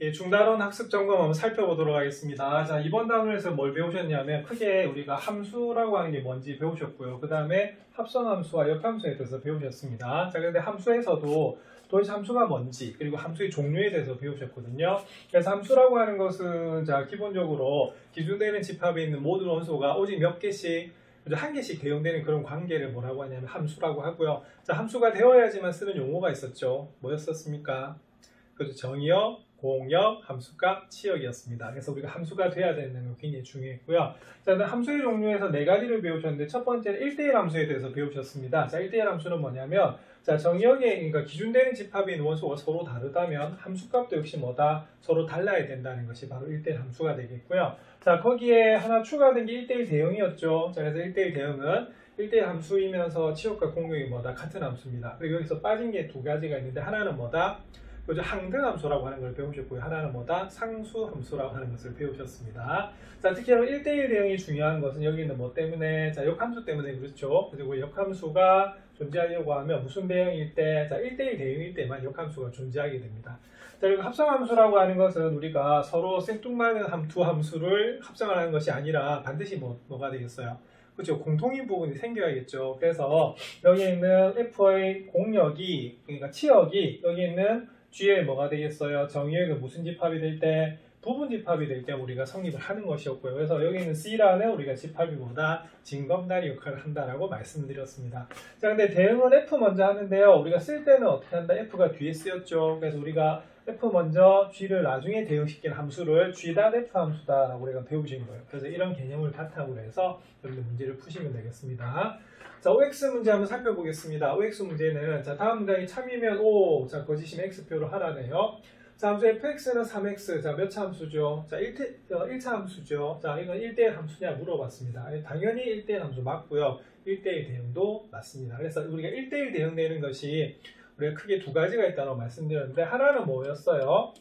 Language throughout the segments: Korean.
예, 중단원 학습 점검 한번 살펴보도록 하겠습니다. 자, 이번 단원에서 뭘 배우셨냐면 크게 우리가 함수라고 하는 게 뭔지 배우셨고요. 그 다음에 합성함수와 역함수에 대해서 배우셨습니다. 자, 그런데 함수에서도 도대체 함수가 뭔지 그리고 함수의 종류에 대해서 배우셨거든요. 그래서 함수라고 하는 것은 자, 기본적으로 기준되는 집합에 있는 모든 원소가 오직 몇 개씩 한 개씩 대응되는 그런 관계를 뭐라고 하냐면 함수라고 하고요. 자, 함수가 되어야지만 쓰는 용어가 있었죠. 뭐였었습니까? 그렇죠. 정의역, 공역, 함수값, 치역이었습니다. 그래서 우리가 함수가 돼야 되는 거 굉장히 중요했고요. 자, 함수의 종류에서 네 가지를 배우셨는데 첫 번째는 1대1 함수에 대해서 배우셨습니다. 자, 1대1 함수는 뭐냐면 자, 정의역에 그러니까 기준되는 집합에 있는 원소가 서로 다르다면 함수값도 역시 뭐다? 서로 달라야 된다는 것이 바로 1대1 함수가 되겠고요. 자, 거기에 하나 추가된 게 1대1 대응이었죠. 자, 그래서 1대1 대응은 1대1 함수이면서 치역과 공역이 뭐다? 같은 함수입니다. 그리고 여기서 빠진 게 두 가지가 있는데 하나는 뭐다? 그죠? 항등함수라고 하는 걸 배우셨고요. 하나는 뭐다? 상수함수라고 하는 것을 배우셨습니다. 자, 특히 1대1 대응이 중요한 것은 여기 있는 뭐 때문에? 자, 역함수 때문에 그렇죠. 그리고 역함수가 존재하려고 하면 무슨 대응일 때? 자, 1대1 대응일 때만 역함수가 존재하게 됩니다. 자, 그리고 합성함수라고 하는 것은 우리가 서로 생뚱맞은 두 함수를 합성하는 것이 아니라 반드시 뭐가 되겠어요? 그렇죠. 공통인 부분이 생겨야겠죠. 그래서 여기 있는 F의 공역이, 그러니까 치역이 여기 있는 G의 뭐가 되겠어요? 정의역은 무슨 집합이 될 때? 부분 집합이 될 때 우리가 성립을 하는 것이었고요. 그래서 여기 있는 C라는 우리가 집합이 뭐다? 징검다리 역할을 한다라고 말씀드렸습니다. 자, 근데 대응은 F 먼저 하는데요. 우리가 쓸 때는 어떻게 한다? F가 뒤에 쓰였죠. 그래서 우리가 F 먼저 G를 나중에 대응시키는 함수를 G.F 함수다라고 우리가 배우신 거예요. 그래서 이런 개념을 바탕으로 해서 여러분들 문제를 푸시면 되겠습니다. 자, OX 문제 한번 살펴보겠습니다. OX 문제는 자, 다음 문장이 참이면 O, 자, 거짓이면 X표로 하라네요. 자, 함수 fx는 3x. 자, 몇 차 함수죠? 자, 1차 함수죠. 자, 이건 1대1 함수냐 물어봤습니다. 당연히 1대1 함수 맞고요. 1대1 대응도 맞습니다. 그래서 우리가 1대1 대응되는 것이 우리가 크게 두 가지가 있다고 말씀드렸는데 하나는 뭐였어요?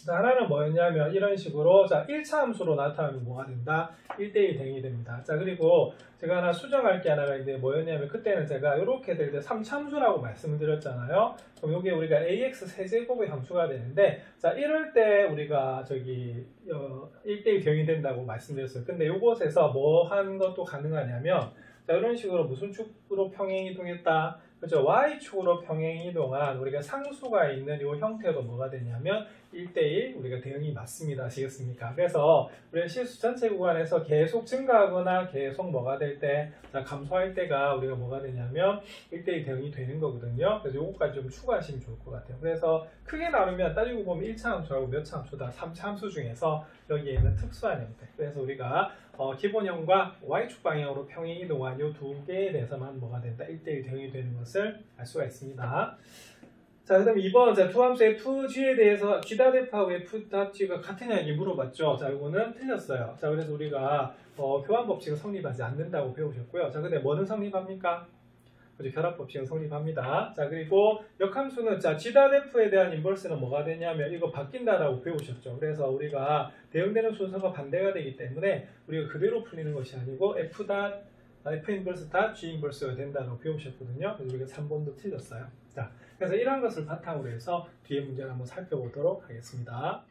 자, 하나는 뭐였냐면 이런 식으로 자, 1차 함수로 나타나면 뭐가 된다? 1대1 대응이 됩니다. 자, 그리고 제가 하나 수정할 게 하나가 있는데 뭐였냐면 그때는 제가 이렇게 될 때 3차 함수라고 말씀을 드렸잖아요. 그럼 이게 우리가 ax 세제곱의 함수가 되는데 자, 이럴 때 우리가 저기 1대1 대응이 된다고 말씀드렸어요. 근데 이곳에서 뭐 하는 것도 가능하냐면 자, 이런 식으로 무슨 축으로 평행 이동했다? 그죠? Y축으로 평행 이동한 우리가 상수가 있는 이 형태도 뭐가 되냐면 1대1 우리가 대응이 맞습니다. 아시겠습니까? 그래서 우리가 실수 전체 구간에서 계속 증가하거나 계속 뭐가 될 때, 자, 감소할 때가 우리가 뭐가 되냐면 1대1 대응이 되는 거거든요. 그래서 요거까지 좀 추가하시면 좋을 것 같아요. 그래서 크게 나누면 따지고 보면 1차 함수하고 몇 차 함수다? 3차 함수 중에서 여기에 있는 특수한 형태. 그래서 우리가 기본형과 Y축 방향으로 평행 이동한 이 두 개에 대해서만 뭐가 된다? 1대1 대응이 되는 것을 알 수가 있습니다. 자, 그 다음에 2번, 자, 두 함수 FG에 대해서 G.F하고 F.G가 같으냐 이렇게 물어봤죠. 자, 이거는 틀렸어요. 자, 그래서 우리가 교환 법칙은 성립하지 않는다고 배우셨고요. 자, 근데 뭐는 성립합니까? 그죠? 결합 법칙은 성립합니다. 자, 그리고 역함수는 자, G.F에 대한 인버스는 뭐가 되냐면 이거 바뀐다라고 배우셨죠. 그래서 우리가 대응되는 순서가 반대가 되기 때문에 우리가 그대로 풀리는 것이 아니고 F 인버스 G 인버스가 된다고 배우셨거든요. 그래서 우리가 3번도 틀렸어요. 자, 그래서 이런 것을 바탕으로 해서 뒤에 문제를 한번 살펴보도록 하겠습니다.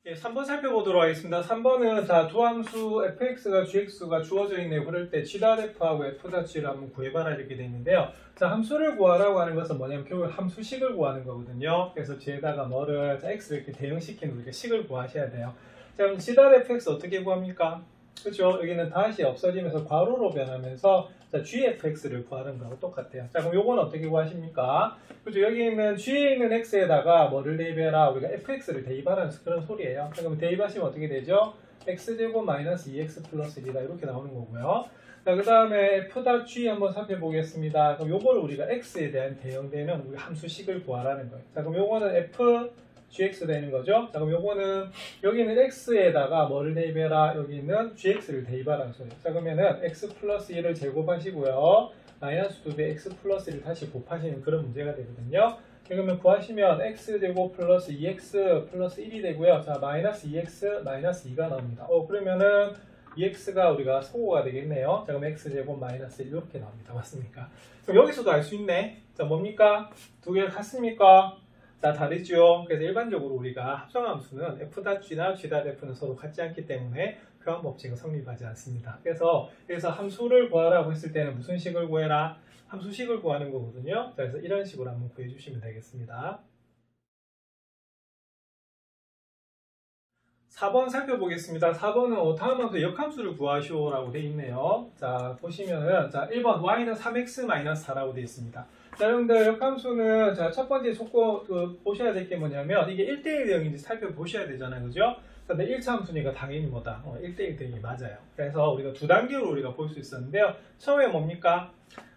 예, 3번 살펴보도록 하겠습니다. 3번은 자, 두 함수 fx가 gx가 주어져 있네요. 그럴 때 g.f하고 f.g를 한번 구해봐라 이렇게 되어 있는데요. 자, 함수를 구하라고 하는 것은 뭐냐면 결국 함수식을 구하는 거거든요. 그래서 뒤에다가 뭐를 자, x를 이렇게 대응시키는 우리가 식을 구하셔야 돼요. 자, 그럼 g.fx 어떻게 구합니까? 그렇죠? 여기는 다시 없어지면서 괄호로 변하면서 자, gfx를 구하는 거하고 똑같아요. 자, 그럼 요건 어떻게 구하십니까? 그렇죠? 여기 있는 g에 있는 x에다가 뭐를 대입해라? 우리가 fx를 대입하라는 그런 소리예요. 자, 그럼 대입하시면 어떻게 되죠? x제곱 마이너스 2x 플러스 1이다 이렇게 나오는 거고요. 자, 그 다음에 f.g 한번 살펴보겠습니다. 그럼 요걸 우리가 x에 대한 대응되는 우리 함수식을 구하라는 거예요. 자, 그럼 요거는 gx 되는 거죠. 자, 그럼 요거는 여기는 x에다가 뭐를 대입해라? 여기 있는 gx를 대입하라는 소리예요. 자, 그러면은 x 플러스 1을 제곱하시고요. 마이너스 2배 x 플러스 1을 다시 곱하시는 그런 문제가 되거든요. 그러면 구하시면 x제곱 플러스 2x 플러스 1이 되고요. 자, 마이너스 2x 마이너스 2가 나옵니다. 그러면은 EX가 우리가 소거가 되겠네요. 자, 그럼 X제곱 마이너스 1 이렇게 나옵니다. 맞습니까? 그럼 여기서도 알 수 있네. 자, 뭡니까? 두 개가 같습니까? 자, 다르죠. 그래서 일반적으로 우리가 합성함수는 F'G나 G'F는 서로 같지 않기 때문에 교환 법칙은 성립하지 않습니다. 그래서 함수를 구하라고 했을 때는 무슨 식을 구해라? 함수식을 구하는 거거든요. 그래서 이런 식으로 한번 구해주시면 되겠습니다. 4번 살펴보겠습니다. 4번은 다음 함수 역함수를 구하시오라고 되어 있네요. 자, 보시면은, 자, 1번 y는 3x-4라고 되어 있습니다. 자, 여러분들 역함수는, 자, 첫 번째 조건, 보셔야 될 게 뭐냐면, 이게 1대1 대응인지 살펴보셔야 되잖아요. 그죠? 근데 1차 함수니까 당연히 뭐다? 1대1 대응이 맞아요. 그래서 우리가 두 단계로 우리가 볼 수 있었는데요. 처음에 뭡니까?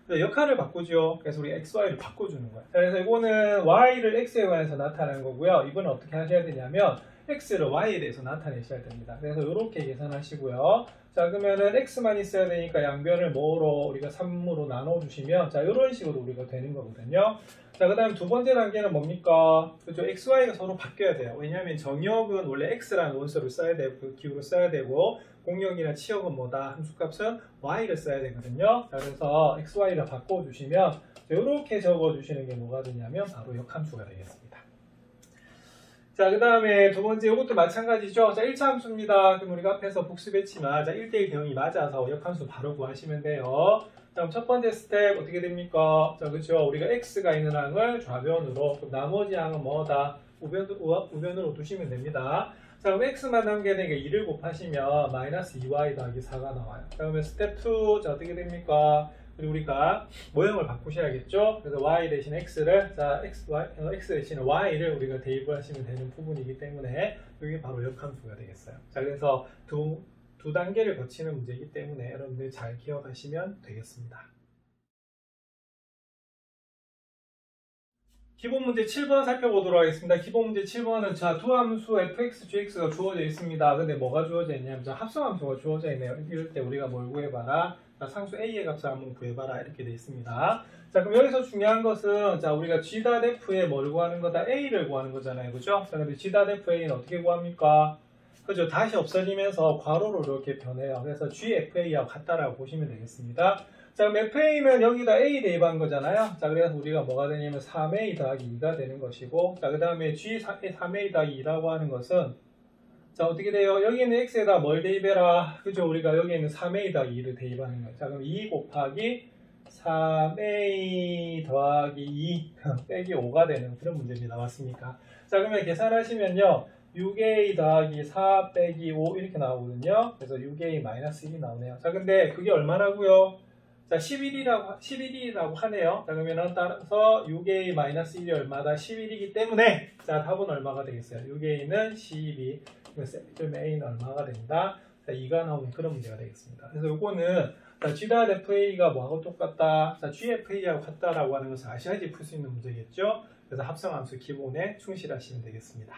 역할을 바꾸죠. 그래서 우리 xy를 바꿔주는 거예요. 그래서 이거는 y를 x에 관해서 나타내는 거고요. 이번엔 어떻게 하셔야 되냐면, x를 y에 대해서 나타내셔야 됩니다. 그래서 이렇게 계산하시고요. 자, 그러면은 x만 있어야 되니까 양변을 뭐로 우리가 3으로 나눠주시면, 자, 이런 식으로 우리가 되는 거거든요. 자, 그 다음 두 번째 단계는 뭡니까? 그죠? xy가 서로 바뀌어야 돼요. 왜냐하면 정역은 원래 x라는 원소를 써야 되고, 그 기호를 써야 되고, 공역이나 치역은 뭐다? 함수값은 y를 써야 되거든요. 자, 그래서 xy를 바꿔주시면, 이렇게 적어주시는 게 뭐가 되냐면, 바로 역함수가 되겠습니다. 자, 그 다음에 두 번째, 이것도 마찬가지죠. 자, 1차 함수입니다. 그럼 우리가 앞에서 복습했지만, 자, 1대1 대응이 맞아서 역함수 바로 구하시면 돼요. 자, 그럼 첫 번째 스텝 어떻게 됩니까? 자, 그쵸. 우리가 x가 있는 항을 좌변으로, 그럼 나머지 항은 뭐다? 우변으로 두시면 됩니다. 자, 그럼 x만 남게 되니까 2를 곱하시면 마이너스 2y 더하기 4가 나와요. 자, 그러면 스텝 2, 자, 어떻게 됩니까? 그리고 우리가 모형을 바꾸셔야겠죠. 그래서 y 대신 x를, 자, x 대신 y를 우리가 대입을 하시면 되는 부분이기 때문에 이게 바로 역함수가 되겠어요. 자, 그래서 두 단계를 거치는 문제이기 때문에 여러분들 잘 기억하시면 되겠습니다. 기본 문제 7번 살펴보도록 하겠습니다. 기본 문제 7번은 자, 두 함수 fx, gx가 주어져 있습니다. 근데 뭐가 주어져 있냐면 자, 합성함수가 주어져 있네요. 이럴 때 우리가 뭘 구해봐라? 자, 상수 a의 값을 한번 구해봐라. 이렇게 되어 있습니다. 자, 그럼 여기서 중요한 것은 자, 우리가 g.f에 뭘 구하는 거다? a를 구하는 거잖아요. 그죠? 자, 근데 g.fa는 어떻게 구합니까? 그죠? 다시 없어지면서 괄호로 이렇게 변해요. 그래서 gfa하고 같다라고 보시면 되겠습니다. 자, 그럼 fa는 여기다 a 대입한 거잖아요. 자, 그래서 우리가 뭐가 되냐면 3a 더하기 2가 되는 것이고, 자, 그 다음에 g 3a 더하기 2라고 하는 것은, 자, 어떻게 돼요? 여기 있는 x에다 뭘 대입해라? 그죠? 우리가 여기 있는 3a 더하기 2를 대입하는 거예요. 자, 그럼 2 곱하기 3a 더하기 2 빼기 5가 되는 그런 문제입니다. 맞습니까? 자, 그러면 계산하시면요. 6a 더하기 4 빼기 5 이렇게 나오거든요. 그래서 6a 마이너스 1이 나오네요. 자, 근데 그게 얼마라고요? 자, 11이라고 하네요. 자, 그러면 따라서 6a-1이 얼마다? 11이기 때문에 자, 답은 얼마가 되겠어요? 6a는 12, 그래서 a는 얼마가 된다? 자, 2가 나오는 그런 문제가 되겠습니다. 그래서 요거는 자, g.fa가 뭐하고 똑같다? 자, gfa하고 같다라고 하는 것을 아셔야지 풀 수 있는 문제겠죠? 그래서 합성함수 기본에 충실하시면 되겠습니다.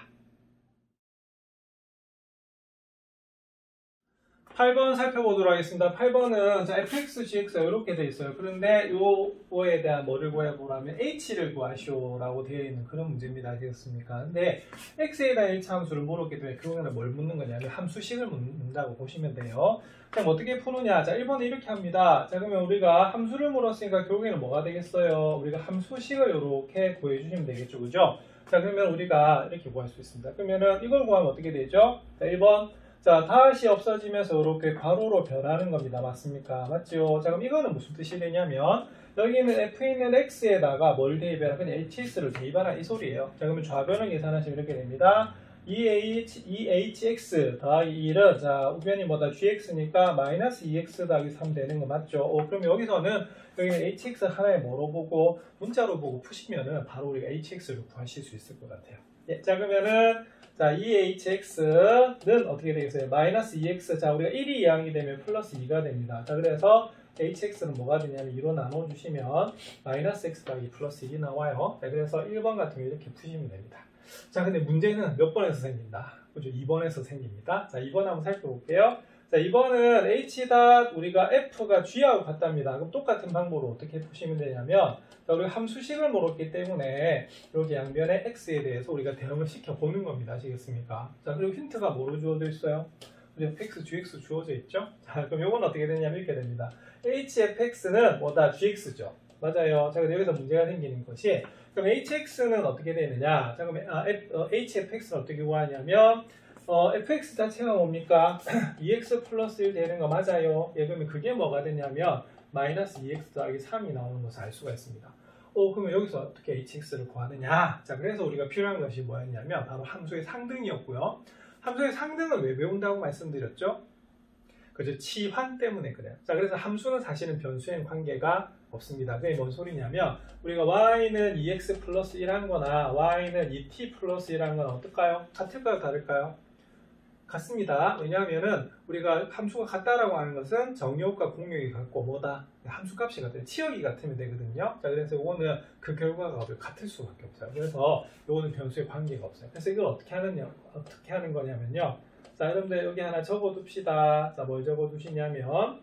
8번 살펴보도록 하겠습니다. 8번은 자, fx, gx가 이렇게 되어 있어요. 그런데 요거에 대한 뭐를 구해보라면 h를 구하시오라고 되어 있는 그런 문제입니다. 되겠습니까? 근데 x에 대한 1차 함수를 물었기 때문에 그거는 뭘 묻는 거냐면 함수식을 묻는다고 보시면 돼요. 그럼 어떻게 푸느냐? 자, 1번은 이렇게 합니다. 자, 그러면 우리가 함수를 물었으니까 결국에는 뭐가 되겠어요? 우리가 함수식을 이렇게 구해주시면 되겠죠. 그죠? 자, 그러면 우리가 이렇게 구할 수 있습니다. 그러면은 이걸 구하면 어떻게 되죠? 자, 1번. 자, 다시 없어지면서 이렇게 괄호로 변하는 겁니다. 맞습니까? 맞죠? 자, 그럼 이거는 무슨 뜻이 되냐면 여기는 f에 있는 x에다가 뭘 대입해라? 그냥 hx를 대입하라 이 소리예요. 자, 그러면 좌변을 계산하시면 이렇게 됩니다. 2hx 더하기 1은 자, 우변이 뭐다? gx니까 마이너스 2x 더하기 3 되는 거 맞죠? 그럼 여기서는 여기는 hx 하나에 뭐로 보고 문자로 보고 푸시면은 바로 우리가 hx를 구하실 수 있을 것 같아요. 예, 자, 그러면은 자, 2hx는 어떻게 되겠어요? 마이너스 2x. 자, 우리가 1이 이항이 되면 플러스 2가 됩니다. 자, 그래서 hx는 뭐가 되냐면 2로 나눠주시면 마이너스 x 더하기 플러스 1이 나와요. 자, 그래서 1번 같은 거 이렇게 푸시면 됩니다. 자, 근데 문제는 몇 번에서 생긴다? 그죠? 2번에서 생깁니다. 자, 2번 한번 살펴볼게요. 자, 2번은 h. 우리가 f가 g하고 같답니다. 그럼 똑같은 방법으로 어떻게 푸시면 되냐면 자, 우리가 함수식을 물었기 때문에 여기 양변의 x에 대해서 우리가 대응을 시켜보는 겁니다. 아시겠습니까? 자, 그리고 힌트가 뭐로 주어져 있어요? fx, gx 주어져 있죠? 자, 그럼 요건 어떻게 되냐면 이렇게 됩니다. hfx는 뭐다? gx죠. 맞아요. 자, 근데 여기서 문제가 생기는 것이, 그럼 hx는 어떻게 되느냐? 자, 그럼 hfx는 어떻게 구하냐면, fx 자체가 뭡니까? 2x 플러스 1 되는 거 맞아요. 예, 그러면 그게 뭐가 되냐면, 마이너스 2x 더하기 3이 나오는 것을 알 수가 있습니다. 그러면 여기서 어떻게 hx를 구하느냐? 자, 그래서 우리가 필요한 것이 뭐였냐면, 바로 함수의 상등이었고요. 함수의 상등은 왜 배운다고 말씀드렸죠? 그죠? 치환 때문에 그래요. 자, 그래서 함수는 사실은 변수행 관계가 없습니다. 그게 뭔 소리냐면, 우리가 y는 2x 플러스 1한 거나 y는 2t 플러스 1한 건 어떨까요? 같을까요? 다를까요? 같습니다. 왜냐하면은 우리가 함수가 같다라고 하는 것은 정의역과 공역이 같고 뭐다? 함수값이 같아요. 치역이 같으면 되거든요. 자, 그래서 이거는 그 결과가 같을 수밖에 없어요. 그래서 이거는 변수의 관계가 없어요. 그래서 이걸 어떻게 하는 거냐면요. 자, 여러분들 여기 하나 적어둡시다. 자, 뭘 적어두시냐면,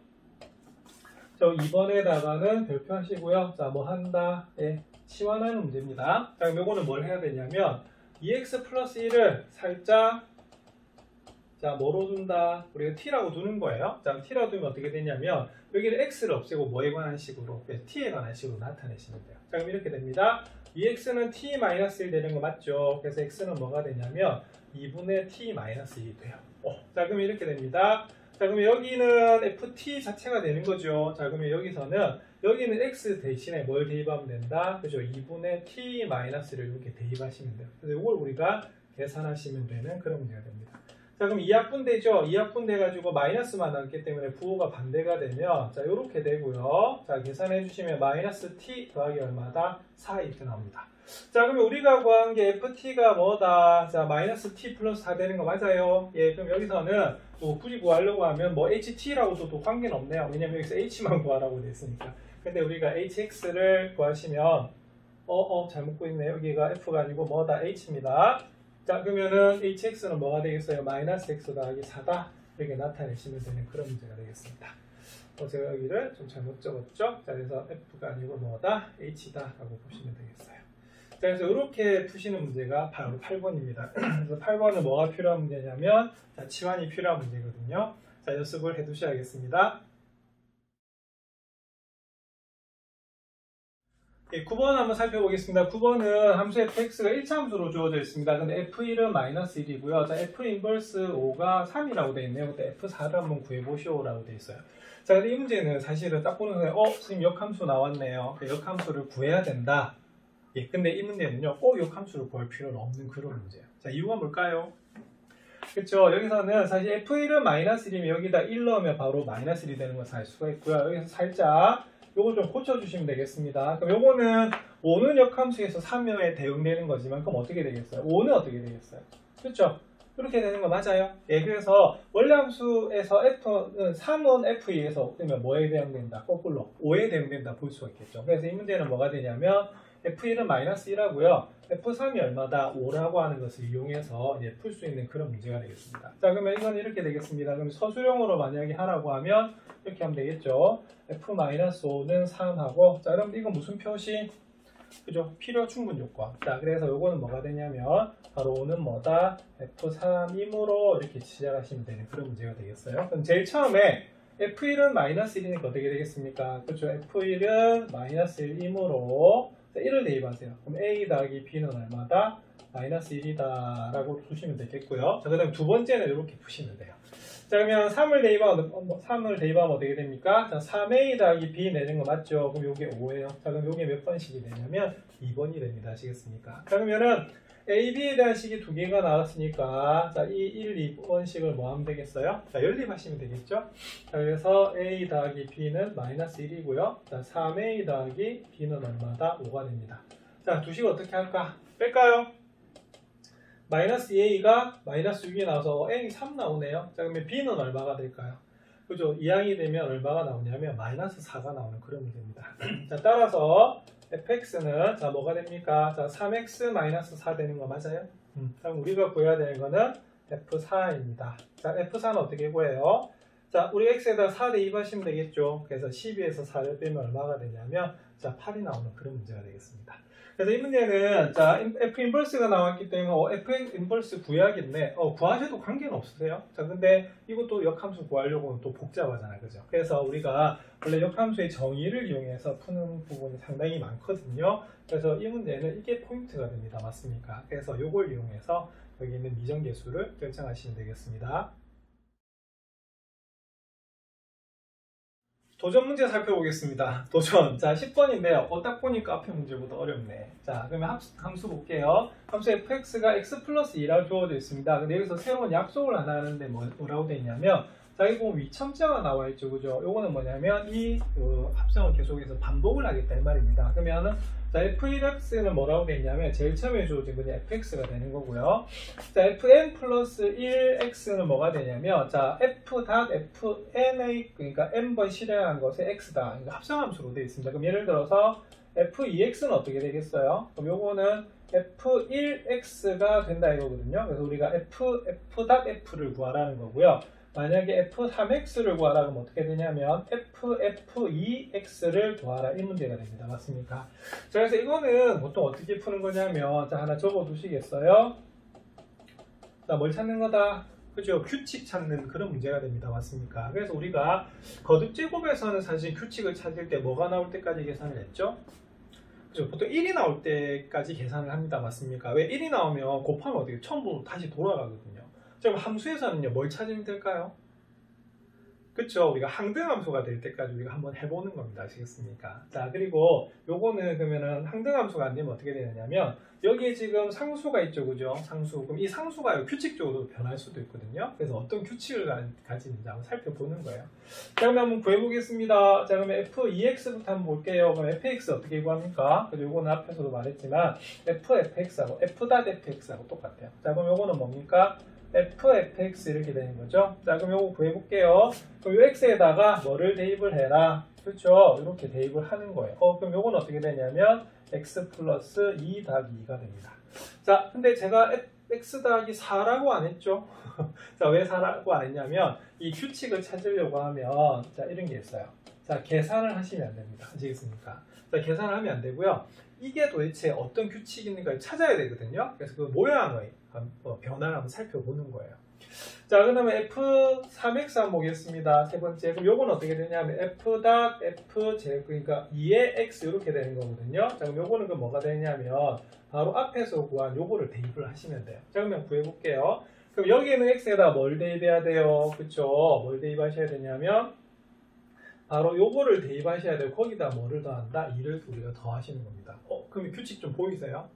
저 2번에다가는 별표하시고요. 자, 뭐 한다? 예, 치환하는 문제입니다. 자, 그럼 이거는 뭘 해야 되냐면 2x 플러스 1을 살짝, 자, 뭐로 둔다? 우리가 t라고 두는 거예요. 자, t라고 두면 어떻게 되냐면 여기는 x를 없애고 뭐에 관한 식으로, t에 관한 식으로 나타내시면 돼요. 자, 그럼 이렇게 됩니다. 2x는 t-1 되는 거 맞죠? 그래서 x는 뭐가 되냐면 2분의 t-1이 돼요. 자, 그럼 이렇게 됩니다. 자, 그럼 여기는 ft 자체가 되는 거죠. 자, 그러면 여기는 x 대신에 뭘 대입하면 된다? 그죠? 2분의 t-를 이렇게 대입하시면 돼요. 그래서 이걸 우리가 계산하시면 되는 그런 문제가 됩니다. 자, 그럼 2합분되죠? 2합분돼 가지고 마이너스만 남기 때문에 부호가 반대가 되면, 자, 요렇게 되고요. 자, 계산해 주시면 마이너스 t 더하기 얼마다? 4 이렇게 나옵니다. 자, 그러면 우리가 구한 게 ft가 뭐다? 자, 마이너스 t 플러스 4 되는 거 맞아요? 예, 그럼 여기서는 뭐 굳이 구하려고 하면 뭐 ht라고 도 관계는 없네요. 왜냐면 여기서 h만 구하라고 되어 있으니까. 근데 우리가 hx를 구하시면, 잘못 구했네요. 여기가 f가 아니고 뭐다? h입니다. 자, 그러면은 hx는 뭐가 되겠어요? 마이너스 x 더하기 4다. 이렇게 나타내시면 되는 그런 문제가 되겠습니다. 제가 여기를 좀 잘못 적었죠? 자, 그래서 f가 아니고 뭐다? h다 라고 보시면 되겠어요. 자, 그래서 이렇게 푸시는 문제가 바로 8번입니다. 그래서 8번은 뭐가 필요한 문제냐면, 자, 치환이 필요한 문제거든요. 자, 연습을 해 두셔야겠습니다. 9번 한번 살펴보겠습니다. 9번은 함수 fx가 1차함수로 주어져 있습니다. 근데 f1은 마이너스 1이고요. 자, f 인버스 5가 3이라고 되어 있네요. 그때 f4를 한번 구해보시오라고 되어 있어요. 자, 근데 이 문제는 사실은 딱 보는 순간, 선생님 역함수 나왔네요. 역함수를 구해야 된다. 예, 근데 이 문제는요, 꼭 역함수를 구할 필요는 없는 그런 문제예요. 자, 이유가 뭘까요? 그렇죠. 여기서는 사실 f1은 마이너스 1이면 여기다 1 넣으면 바로 마이너스 1이 되는 것을 알 수가 있고요. 여기서 살짝 요거 좀 고쳐주시면 되겠습니다. 그럼 요거는 5는 역함수에서 3에 대응되는 거지만, 그럼 어떻게 되겠어요? 5는 어떻게 되겠어요? 그렇죠? 이렇게 되는 거 맞아요? 예, 그래서 원래 함수에서 F는 3은 F2에서 그러면 뭐에 대응된다? 거꾸로 5에 대응된다 볼 수가 있겠죠. 그래서 이 문제는 뭐가 되냐면 F1은 마이너스 1하고요. F3이 얼마다? 5라고 하는 것을 이용해서 풀 수 있는 그런 문제가 되겠습니다. 자, 그러면 이건 이렇게 되겠습니다. 그럼 서술형으로 만약에 하라고 하면 이렇게 하면 되겠죠. F-5는 3하고, 자, 그럼 이건 무슨 표시? 그죠? 필요 충분 요건. 자, 그래서 요거는 뭐가 되냐면 바로 5는 뭐다? F3이므로 이렇게 시작하시면 되는 그런 문제가 되겠어요. 그럼 제일 처음에 F1은 마이너스 1이니까 어떻게 되겠습니까? 그렇죠? F1은 마이너스 1이므로 1을 대입하세요. 그럼 A 더하기 B는 얼마다? 마이너스 1이다 라고 푸시면 되겠고요. 자, 그 다음 두 번째는 이렇게 푸시면 돼요. 자, 그러면 3을 대입하면 어떻게 됩니까? 자, 3A 더하기 B 내는 거 맞죠? 그럼 요게 5예요. 자, 그럼 요게 몇 번식이 되냐면 2번이 됩니다. 아시겠습니까? 자, 그러면은 A, B에 대한 식이 두 개가 나왔으니까, 자, 이 1, 2번식을 뭐 하면 되겠어요? 자, 연립하시면 되겠죠? 자, 그래서 A 더하기 B는 마이너스 1이고요. 자, 3A 더하기 B는 얼마다? 5가 됩니다. 자, 두 식 어떻게 할까? 뺄까요? 마이너스 A가 마이너스 6이 나와서 A이 3 나오네요. 자, 그러면 B는 얼마가 될까요? 그죠? 2항이 되면 얼마가 나오냐면 마이너스 4가 나오는 그런 문제입니다. 자, 따라서 fx는 자, 뭐가 됩니까? 자, 3x 마이너스 4 되는 거 맞아요? 그럼 우리가 구해야 되는 거는 f4입니다. 자, f4는 어떻게 구해요? 자, 우리 x에다 4 대입하시면 되겠죠. 그래서 12에서 4를 빼면 얼마가 되냐면, 자, 8이 나오는 그런 문제가 되겠습니다. 그래서 이 문제는 자 F 인버스가 나왔기 때문에 F 인버스 구해야겠네. 구하셔도 관계는 없으세요. 자 근데 이것도 역함수 구하려고는 또 복잡하잖아요, 그죠? 그래서 우리가 원래 역함수의 정의를 이용해서 푸는 부분이 상당히 많거든요. 그래서 이 문제는 이게 포인트가 됩니다, 맞습니까? 그래서 이걸 이용해서 여기 있는 미정계수를 결정하시면 되겠습니다. 도전 문제 살펴보겠습니다. 도전. 자, 10번인데요. 딱 보니까 앞에 문제보다 어렵네. 자, 그러면 함수 볼게요. 함수 fx가 x 플러스 2라고 주어져 있습니다. 근데 여기서 새로운 약속을 하나 하는데 뭐라고 되어 있냐면, 자, 여기 보면 위첨자가 나와 있죠. 그죠? 요거는 뭐냐면, 이 합성을 계속해서 반복을 하겠다. 이 말입니다. 그러면은, 자, f1x는 뭐라고 되어 있냐면, 제일 처음에 주어진 건 fx가 되는 거고요. 자, fn 플러스 1x는 뭐가 되냐면, 자, f.fn의, 그러니까 n번 실행한 것의 x다. 그러니까 합성함수로 되어 있습니다. 그럼 예를 들어서, f2x는 어떻게 되겠어요? 그럼 요거는 f1x가 된다 이거거든요. 그래서 우리가 f.f를 구하라는 거고요. 만약에 f3x를 구하라 그러면 어떻게 되냐면 f2x를 구하라 이 문제가 됩니다. 맞습니까? 자, 그래서 이거는 보통 어떻게 푸는 거냐면 자 하나 적어 두시겠어요? 자, 뭘 찾는 거다? 그죠? 규칙 찾는 그런 문제가 됩니다. 맞습니까? 그래서 우리가 거듭제곱에서는 사실 규칙을 찾을 때 뭐가 나올 때까지 계산을 했죠? 그죠? 보통 1이 나올 때까지 계산을 합니다. 맞습니까? 왜 1이 나오면 곱하면 어떻게 처음부터 다시 돌아가거든요. 그럼 함수에서는요, 뭘 찾으면 될까요? 그쵸? 우리가 항등함수가 될 때까지 우리가 한번 해보는 겁니다. 아시겠습니까? 자, 그리고 요거는 그러면은 항등함수가 안 되면 어떻게 되느냐면, 여기에 지금 상수가 있죠, 그죠? 상수. 그럼 이 상수가 규칙적으로 변할 수도 있거든요. 그래서 어떤 규칙을 가지는지 한번 살펴보는 거예요. 자, 그럼 한번 구해보겠습니다. 자, 그러면 f2x부터 한번 볼게요. 그럼 fx 어떻게 구합니까? 그리고 요거는 앞에서도 말했지만, fx하고 f.fx하고 똑같아요. 자, 그럼 요거는 뭡니까? fx 이렇게 되는 거죠. 자, 그럼 요거 구해볼게요. 그럼 요 x에다가 뭐를 대입을 해라. 그렇죠? 이렇게 대입을 하는 거예요. 그럼 요건 어떻게 되냐면 x 플러스 2 더하기 2가 됩니다. 자, 근데 제가 x 더하기 4라고 안 했죠? 자, 왜 4라고 안 했냐면 이 규칙을 찾으려고 하면 자, 이런 게 있어요. 자, 계산을 하시면 안 됩니다. 아시겠습니까? 자, 계산을 하면 안 되고요. 이게 도대체 어떤 규칙인가를 찾아야 되거든요. 그래서 그 모양의 변화를 한번 살펴보는 거예요. 자, 그 다음에 f3x 한번 보겠습니다. 세 번째. 그럼 요건 어떻게 되냐면 f.f 그러니까 2의 x 이렇게 되는 거거든요. 자, 그럼 요거는 그 뭐가 되냐면 바로 앞에서 구한 요거를 대입을 하시면 돼요. 자, 그러면 구해볼게요. 그럼 여기에는 x에다 뭘 대입해야 돼요? 그쵸? 뭘 대입하셔야 되냐면 바로 요거를 대입하셔야 되고 거기다 뭐를 더한다? 2를 우리가 더하시는 겁니다. 그럼 규칙 좀 보이세요?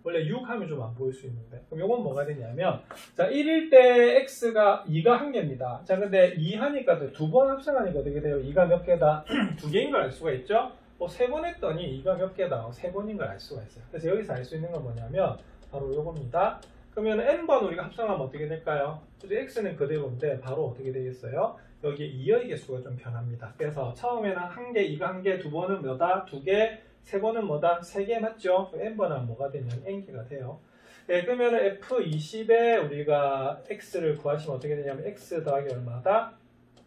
원래 6 하면 좀 안 보일 수 있는데 그럼 요건 뭐가 되냐면 자 1일 때 x가 2가 한 개입니다. 자 근데 2 하니까 두 번 합성하니까 어떻게 돼요? 2가 몇 개다? 두 개인 걸 알 수가 있죠? 세 번 했더니 2가 몇 개다? 세 번인 걸 알 수가 있어요. 그래서 여기서 알 수 있는 건 뭐냐면 바로 요겁니다. 그러면 n번 우리가 합성하면 어떻게 될까요? x는 그대로인데 바로 어떻게 되겠어요? 여기에 2의 개수가 좀 변합니다. 그래서 처음에는 한 개, 2가 한 개, 두 번은 뭐다? 두 개, 세 번은 뭐다? 세 개 맞죠? n번은 뭐가 되냐면 n개가 돼요. 네, 그러면 f20에 우리가 x를 구하시면 어떻게 되냐면 x 더하기 얼마다?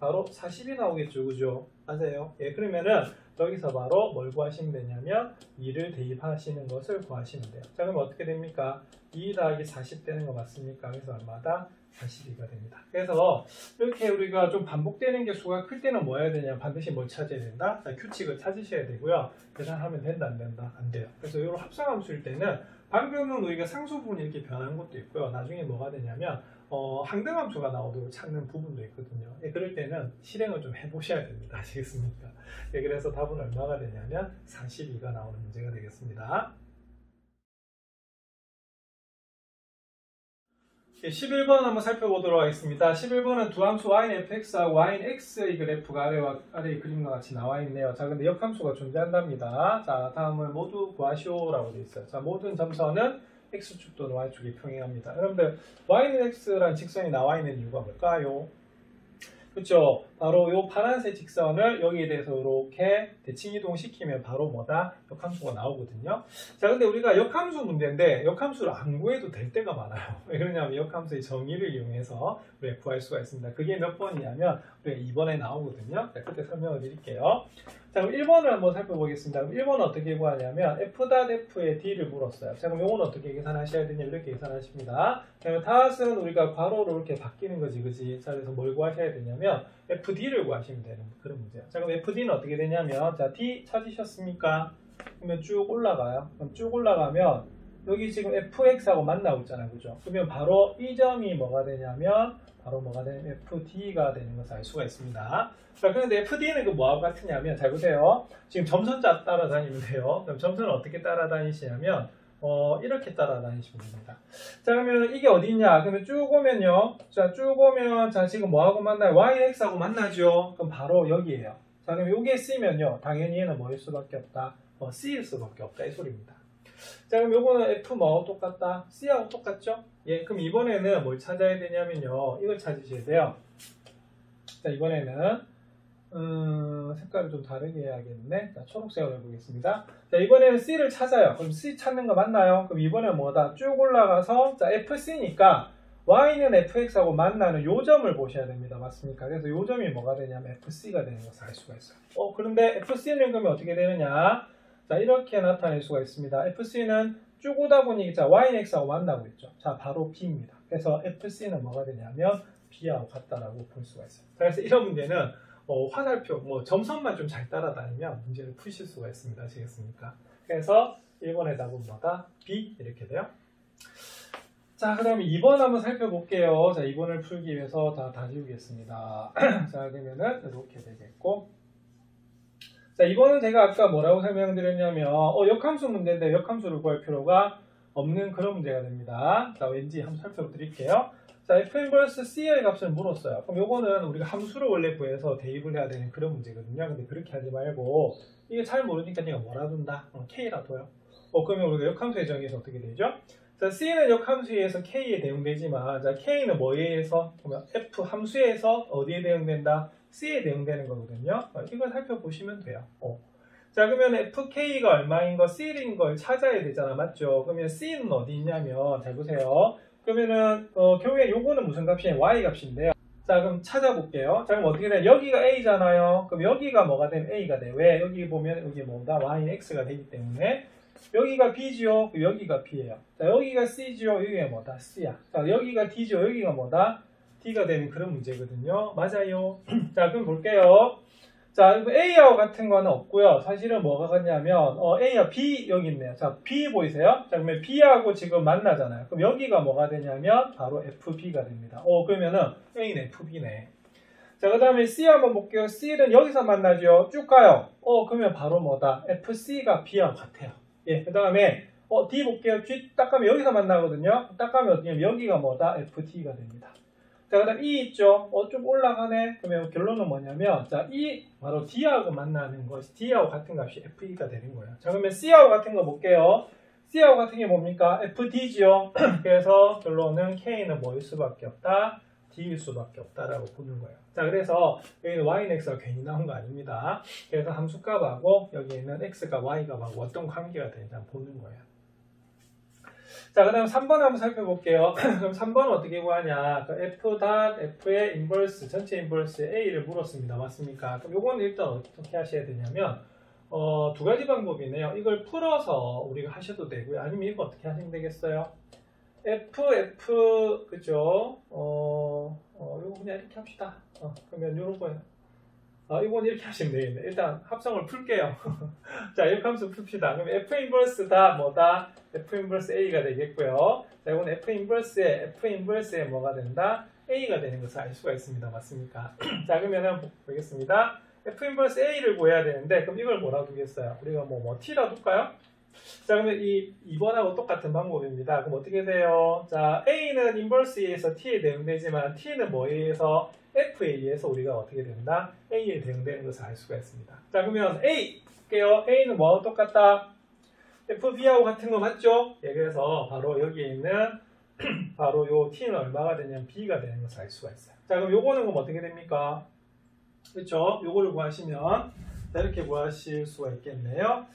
바로 40이 나오겠죠, 그죠? 맞아요. 예, 그러면은 여기서 바로 뭘 구하시면 되냐면 2를 대입하시는 것을 구하시면 돼요. 자, 그럼 어떻게 됩니까? 2 더하기 40 되는 거 맞습니까? 그래서 얼마다? 42가 됩니다. 그래서 이렇게 우리가 좀 반복되는 게 수가 클 때는 뭐 해야 되냐? 반드시 뭘 찾아야 된다? 자, 규칙을 찾으셔야 되고요. 계산하면 된다, 안 된다? 안 돼요. 그래서 이런 합성함수일 때는 방금은 우리가 상수 부분이 이렇게 변한 것도 있고요. 나중에 뭐가 되냐면 항등함수가 나오도록 찾는 부분도 있거든요. 예, 그럴 때는 실행을 좀 해보셔야 됩니다. 아시겠습니까? 예, 그래서 답은 얼마가 되냐면 42가 나오는 문제가 되겠습니다. 11번 한번 살펴보도록 하겠습니다. 11번은 두 함수 yfx하고 yx의 그래프가 아래의 그림과 같이 나와 있네요. 자, 근데 역함수가 존재한답니다. 자, 다음은 모두 구하시오라고 되어 있어요. 자, 모든 점선은 x축 또는 y축이 평행합니다. 여러분들 y는 x라는 직선이 나와 있는 이유가 뭘까요? 그렇죠. 바로 요 파란색 직선을 여기에 대해서 이렇게 대칭 이동시키면 바로 뭐다? 역함수가 나오거든요. 자, 근데 우리가 역함수 문제인데 역함수를 안 구해도 될 때가 많아요. 왜 그러냐면 역함수의 정의를 이용해서 우리가 구할 수가 있습니다. 그게 몇 번이냐면 우리가 2번에 나오거든요. 자, 그때 설명을 드릴게요. 자, 그럼 1번을 한번 살펴보겠습니다. 그럼 1번은 어떻게 구하냐면 f.f의 d를 물었어요. 자, 그럼 요건 어떻게 계산하셔야 되냐? 이렇게 계산하십니다. 그러면 닷은 우리가 괄호로 이렇게 바뀌는 거지, 그지? 자, 그래서 뭘 구하셔야 되냐면 fd를 구하시면 되는 그런 문제예요. 자, 그럼 fd는 어떻게 되냐면, 자, d 찾으셨습니까? 그러면 쭉 올라가요. 그럼 쭉 올라가면 여기 지금 fx하고 만나고 있잖아요, 그죠? 그러면 바로 이 점이 뭐가 되냐면 바로 뭐가 되냐면 fd가 되는 것을 알 수가 있습니다. 자, 그런데 fd는 그 뭐하고 같으냐면, 잘 보세요. 지금 점선자 따라다니면 돼요. 그럼 점선을 어떻게 따라다니시냐면 이렇게 따라다니시면 됩니다. 자, 그러면 이게 어디 있냐? 그러면 쭉 오면요. 자, 쭉 오면, 자, 지금 뭐하고 만나요? yx하고 만나죠? 그럼 바로 여기에요. 자, 그럼 요게 C면요. 당연히 얘는 뭐일 수밖에 없다? C일 수밖에 없다. 이 소리입니다. 자, 그럼 요거는 F 뭐하고 똑같다? C하고 똑같죠? 예, 그럼 이번에는 뭘 찾아야 되냐면요. 이걸 찾으셔야 돼요. 자, 이번에는 색깔을 좀 다르게 해야겠네. 자, 초록색으로 해보겠습니다. 자, 이번에는 C를 찾아요. 그럼 C 찾는 거 맞나요? 그럼 이번에는 뭐다? 쭉 올라가서, 자, FC니까 Y는 FX하고 만나는 요 점을 보셔야 됩니다. 맞습니까? 그래서 요 점이 뭐가 되냐면 FC가 되는 것을 알 수가 있어요. 그런데 FC는 그러면 어떻게 되느냐? 자, 이렇게 나타낼 수가 있습니다. FC는 쭉 오다 보니, 자, Y는 X하고 만나고 있죠. 자, 바로 B입니다. 그래서 FC는 뭐가 되냐면 B하고 같다라고 볼 수가 있어요. 자, 그래서 이런 문제는 화살표, 점선만 좀 잘 따라다니면 문제를 푸실 수가 있습니다. 아시겠습니까? 그래서 1번의 답은 뭐다? B 이렇게 돼요. 자, 그 다음에 2번 한번 살펴볼게요. 자, 2번을 풀기 위해서 다 지우겠습니다. 자, 그러면은 이렇게 되겠고, 자, 2번은 제가 아까 뭐라고 설명드렸냐면 역함수 문제인데 역함수를 구할 필요가 없는 그런 문제가 됩니다. 자, 왠지 한번 살펴드릴게요. 자, f 인버스 c의 값을 물었어요. 그럼 요거는 우리가 함수를 원래 구해서 대입을 해야 되는 그런 문제거든요. 근데 그렇게 하지 말고 이게 잘 모르니까 내가 뭐라 둔다? k라 둬요. 그러면 우리가 역함수의 정의에서 어떻게 되죠? 자, c는 역함수에 의해서 k에 대응되지만, 자, k는 뭐에 의해서? 그러면 f 함수에서 어디에 대응된다? c에 대응되는 거거든요. 이걸 살펴보시면 돼요. 자, 그러면 fk가 얼마인 거, c인 걸 찾아야 되잖아. 맞죠? 그러면 c는 어디 있냐면, 잘 보세요. 그러면은 결국에 요거는 무슨 값이에요? y 값인데요. 자, 그럼 찾아볼게요. 자, 그럼 어떻게 돼? 여기가 a잖아요. 그럼 여기가 뭐가 되면 a가 돼. 왜? 여기 보면 여기 뭐다? y는 x가 되기 때문에 여기가 b지요. 여기가 b예요. 자, 여기가 c지요. 여기가 뭐다? c야. 자, 여기가 d지요. 여기가 뭐다? d가 되는 그런 문제거든요. 맞아요. 자, 그럼 볼게요. 자, A하고 같은 거는 없고요. 사실은 뭐가 같냐면 A와 B 여기 있네요. 자, B 보이세요? 자, 그러면 B하고 지금 만나잖아요. 그럼 여기가 뭐가 되냐면 바로 FB가 됩니다. 그러면은 A는 FB네. 자, 그 다음에 C 한번 볼게요. C는 여기서 만나죠. 쭉 가요. 그러면 바로 뭐다? FC가 B하고 같아요. 예, 그 다음에 D 볼게요. G 딱 가면 여기서 만나거든요. 딱 가면 어떻게 여기가 뭐다? FT가 됩니다. 자, 그 다음 E 있죠? 쭉 올라가네? 그러면 결론은 뭐냐면, 자, E, 바로 D하고 만나는 것이 D하고 같은 값이 FE가 되는 거예요. 자, 그러면 C하고 같은 거 볼게요. C하고 같은 게 뭡니까? FD죠? 그래서 결론은 K는 뭐일 수밖에 없다? D일 수밖에 없다라고 보는 거예요. 자, 그래서 여기는 Y는 X가 괜히 나온 거 아닙니다. 그래서 함수값하고 여기 있는 X가 Y값하고 어떤 관계가 되는지 한번 보는 거예요. 자, 그 다음 3번 한번 살펴볼게요. 그럼 3번은 어떻게 구하냐? F.F의 인버스, 전체 인버스 A를 물었습니다. 맞습니까? 그럼 요거는 일단 어떻게 하셔야 되냐면, 두 가지 방법이네요. 이걸 풀어서 우리가 하셔도 되고요. 아니면 이거 어떻게 하시면 되겠어요? F, 그죠? 요거 그냥 이렇게 합시다. 그러면 요런 거예요. 이건 이렇게 하시면 되겠네. 일단 합성을 풀게요. 자, 이렇게 함수 풉시다. 그럼 F 인버스 다 뭐다? F 인버스 A가 되겠고요. 자, 이건 F 인버스에 뭐가 된다? A가 되는 것을 알 수가 있습니다. 맞습니까? 자, 그러면은 보겠습니다. F 인버스 A를 구해야 되는데, 그럼 이걸 뭐라 두겠어요? 우리가 뭐 T라 둘까요? 자, 그러면 이 2번하고 똑같은 방법입니다. 그럼 어떻게 돼요? 자, A는 인버스에 의해서 T에 대응되지만 T는 뭐에 의해서? F에 의해서 우리가 어떻게 된다? A에 대응되는 것을 알 수가 있습니다. 자, 그러면 A 볼게요. A는 뭐하고 똑같다? FB하고 같은 거 맞죠? 예, 그래서 바로 여기에 있는 바로 요 T는 얼마가 되냐면 B가 되는 것을 알 수가 있어요. 자, 그럼 요거는 그럼 어떻게 됩니까? 그렇죠? 요거를 구하시면 자, 이렇게 구하실 수가 있겠네요.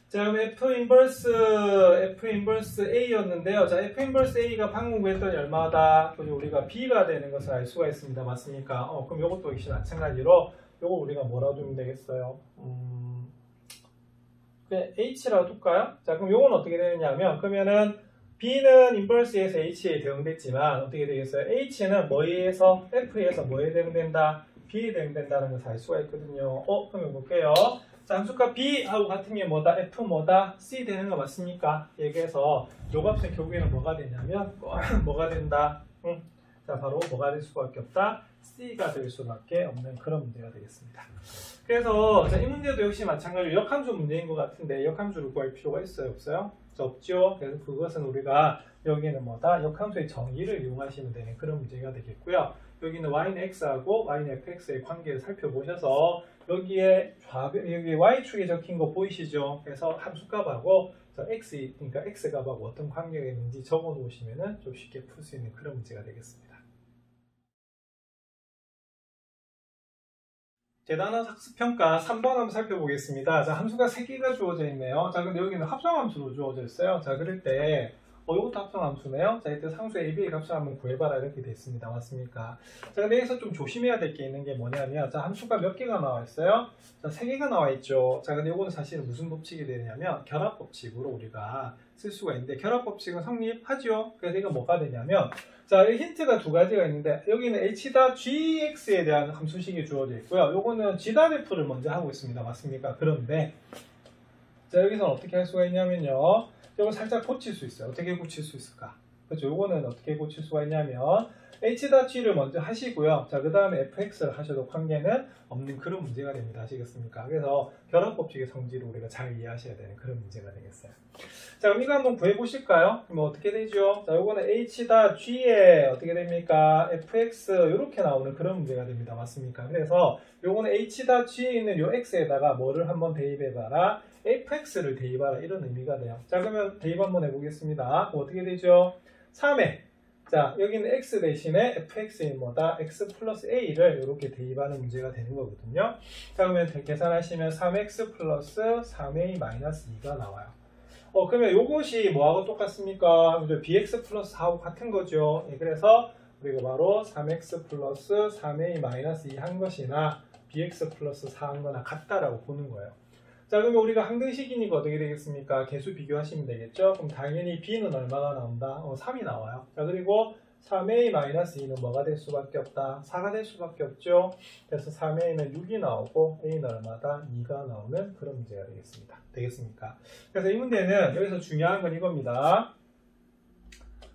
자, 그럼 F 인버스 A였는데요. 자, F 인버스 A가 방금 구했더니 얼마다? 그리고 우리가 B가 되는 것을 알 수가 있습니다. 맞습니까? 그럼 요것도 역시 마찬가지로 요거 우리가 뭐라고 두면 되겠어요? 그냥 H라고 둘까요? 자, 그럼 요건 어떻게 되느냐면, 그러면은 B는 인버스에서 H에 대응됐지만 어떻게 되겠어요? H는 뭐에 의해서? F에서 뭐에 대응된다? B에 대응된다는 것을 알 수가 있거든요. 그러면 볼게요. 자, 함수값 B하고 같으면 뭐다? F 뭐다? C 되는 거 맞습니까? 얘기해서 요 값은 결국에는 뭐가 되냐면 뭐가 된다? 자, 바로 뭐가 될 수밖에 없다? C가 될 수밖에 없는 그런 문제가 되겠습니다. 그래서 자, 이 문제도 역시 마찬가지로 역함수 문제인 것 같은데 역함수를 구할 필요가 있어요? 없어요? 없죠. 그래서 그것은 우리가 여기는 뭐다? 역함수의 정의를 이용하시면 되는 그런 문제가 되겠고요. 여기는 y는 x하고 y는 fx의 관계를 살펴보셔서 여기에 여기 y축에 적힌 거 보이시죠? 그래서 함수값하고 x, 그러니까 x값하고 어떤 관계가 있는지 적어 놓으시면 좀 쉽게 풀 수 있는 그런 문제가 되겠습니다. 재단원 학습평가 3번 한번 살펴보겠습니다. 자, 함수가 3개가 주어져 있네요. 자, 근데 여기는 합성함수로 주어져 있어요. 자, 그럴 때 이것도 합성함수네요. 자, 이때 상수 AB의 값을 한번 구해봐라 이렇게 돼 있습니다. 맞습니까? 자, 근데 여기서 좀 조심해야 될 게 있는 게 뭐냐면 자, 함수가 몇 개가 나와 있어요? 자, 3개가 나와 있죠. 자, 근데 이거는 사실은 무슨 법칙이 되냐면 결합법칙으로 우리가 쓸 수가 있는데 결합법칙은 성립하죠. 그래서 이거 뭐가 되냐면 자, 이 힌트가 두 가지가 있는데 여기는 h.gx에 대한 함수식이 주어져 있고요. 요거는 g.f를 먼저 하고 있습니다. 맞습니까? 그런데 자, 여기서는 어떻게 할 수가 있냐면요. 이걸 살짝 고칠 수 있어요. 어떻게 고칠 수 있을까? 그렇죠. 요거는 어떻게 고칠 수가 있냐면 h.g를 먼저 하시고요. 자, 그 다음에 fx를 하셔도 관계는 없는 그런 문제가 됩니다. 아시겠습니까? 그래서 결합법칙의 성질을 우리가 잘 이해하셔야 되는 그런 문제가 되겠어요. 자, 그럼 이거 한번 구해보실까요? 그럼 어떻게 되죠? 자, 요거는 h.g에 어떻게 됩니까? fx 이렇게 나오는 그런 문제가 됩니다. 맞습니까? 그래서 요거는 h.g에 있는 요 x에다가 뭐를 한번 대입해봐라? fx를 대입하라 이런 의미가 돼요. 자, 그러면 대입 한번 해보겠습니다. 어떻게 되죠? 3에 자, 여기는 x 대신에 fx인 뭐다? x 플러스 a를 이렇게 대입하는 문제가 되는 거거든요. 자, 그러면 계산하시면 3x 플러스 3a 마이너스 2가 나와요. 그러면 요것이 뭐하고 똑같습니까? bx 플러스 4하고 같은 거죠. 예, 그래서 우리가 바로 3x 플러스 3a 마이너스 2 한 것이나 bx 플러스 4 한 거나 같다라고 보는 거예요. 자, 그러면 우리가 항등식이니까 어떻게 되겠습니까? 개수 비교하시면 되겠죠? 그럼 당연히 b는 얼마가 나온다? 3이 나와요. 자, 그리고 3a-2는 뭐가 될 수밖에 없다? 4가 될 수밖에 없죠? 그래서 3a는 6이 나오고 a는 얼마다? 2가 나오는 그런 문제가 되겠습니다. 되겠습니까? 그래서 이 문제는 여기서 중요한 건 이겁니다.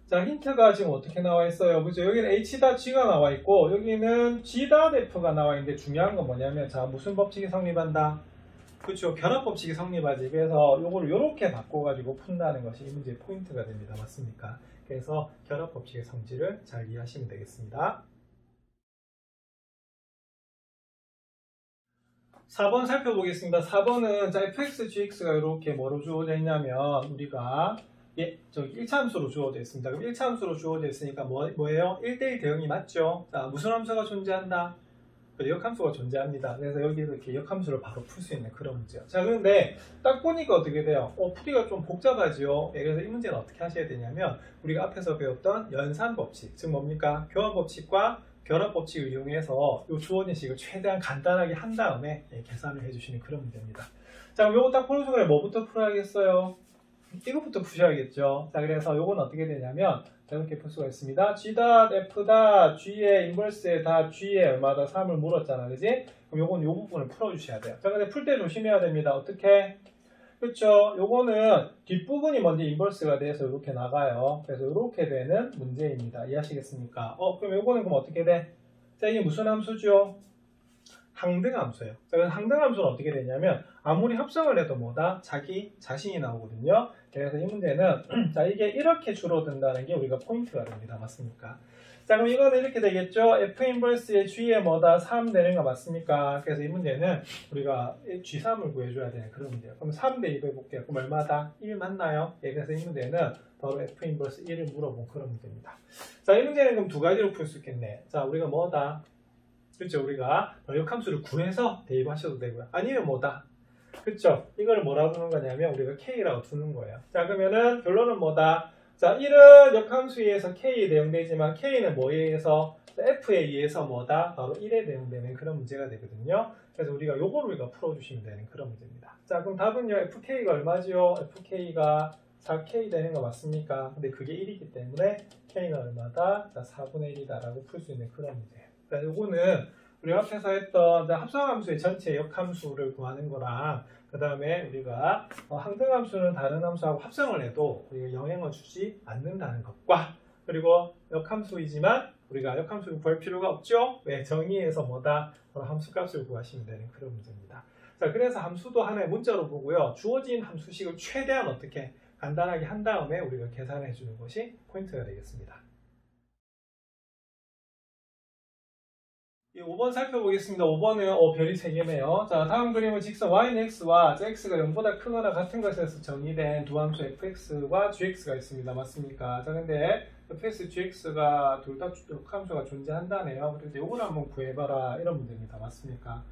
자, 힌트가 지금 어떻게 나와 있어요? 그죠? 여기는 h.g가 나와 있고 여기는 g.f가 나와 있는데 중요한 건 뭐냐면 자, 무슨 법칙이 성립한다? 그렇죠. 결합법칙이 성립하지. 그래서 요거를 이렇게 바꿔가지고 푼다는 것이 이 문제의 포인트가 됩니다. 맞습니까? 그래서 결합법칙의 성질을 잘 이해하시면 되겠습니다. 4번 살펴보겠습니다. 4번은 자, fx, gx가 이렇게 뭐로 주어져 있냐면 우리가 저기 1차 함수로 주어져 있습니다. 그럼 1차 함수로 주어져 있으니까 뭐예요? 1대1 대응이 맞죠? 자, 무슨 함수가 존재한다? 역함수가 존재합니다. 그래서 여기서 이렇게 역함수를 바로 풀 수 있는 그런 문제예요. 자, 그런데 딱 보니까 어떻게 돼요? 풀이가 좀 복잡하죠. 그래서 이 문제는 어떻게 하셔야 되냐면 우리가 앞에서 배웠던 연산법칙, 즉 뭡니까? 교환법칙과 결합법칙을 이용해서 이 주어진 식을 최대한 간단하게 한 다음에 계산을 해주시는 그런 문제입니다. 자, 그럼 이거 딱 보는 순간에 뭐부터 풀어야겠어요? 이것부터 푸셔야겠죠. 자, 그래서 이건 어떻게 되냐면 이렇게 풀 수가 있습니다. g.f.g의 인버스에 다 g에 얼마다 3을 물었잖아. 그지? 그럼 요건 요 부분을 풀어주셔야 돼요. 자, 근데 풀 때 조심해야 됩니다. 어떻게? 그쵸? 요거는 뒷부분이 먼저 인버스가 돼서 이렇게 나가요. 그래서 이렇게 되는 문제입니다. 이해하시겠습니까? 그럼 요거는 그럼 어떻게 돼? 자, 이게 무슨 함수죠? 항등함수예요. 자, 그래서 항등함수는 어떻게 되냐면 아무리 합성을 해도 뭐다? 자기 자신이 나오거든요. 그래서 이 문제는 자, 이게 이렇게 줄어든다는 게 우리가 포인트가 됩니다. 맞습니까? 자, 그럼 이거는 이렇게 되겠죠? F 인버스의 G에 뭐다? 3 되는 거 맞습니까? 그래서 이 문제는 우리가 G3을 구해줘야 되는 그런 문제예요. 그럼 3 대입해 볼게요. 그럼 얼마다? 1 맞나요? 예, 그래서 이 문제는 바로 F 인버스 1을 물어본 그런 문제입니다. 자, 이 문제는 그럼 두 가지로 풀 수 있겠네. 자, 우리가 뭐다? 그렇죠? 우리가 역함수를 구해서 대입하셔도 되고요. 아니면 뭐다? 그렇죠? 이걸 뭐라고 두는 거냐면 우리가 K라고 두는 거예요. 자, 그러면은 결론은 뭐다? 자, 1은 역함수에 의해서 K에 대응되지만 K는 뭐에 의해서? F에 의해서 뭐다? 바로 1에 대응되는 그런 문제가 되거든요. 그래서 우리가 요거를 우리가 풀어주시면 되는 그런 문제입니다. 자, 그럼 답은요. FK가 얼마죠? FK가 4K 되는 거 맞습니까? 근데 그게 1이기 때문에 K는 얼마다? 자, 4분의 1이다라고 풀 수 있는 그런 문제예요. 그러니까 요거는 우리 앞에서 했던 합성함수의 전체 역함수를 구하는 거랑 그 다음에 우리가 항등함수는 다른 함수하고 합성을 해도 우리가 영향을 주지 않는다는 것과 그리고 역함수이지만 우리가 역함수를 구할 필요가 없죠? 왜? 정의에서 뭐다? 바로 함수값을 구하시면 되는 그런 문제입니다. 자, 그래서 함수도 하나의 문자로 보고요. 주어진 함수식을 최대한 어떻게 간단하게 한 다음에 우리가 계산해 주는 것이 포인트가 되겠습니다. 5번 살펴보겠습니다. 5번은 별이 3개네요. 자, 다음 그림은 직선 y는 x와 x가 0보다 크거나 같은 것에서 정의된 두 함수 fx와 gx가 있습니다. 맞습니까? 자, 근데 fx, gx가 둘 다 역함수가 존재한다네요. 그래서 이걸 한번 구해봐라 이런 문제입니다. 맞습니까?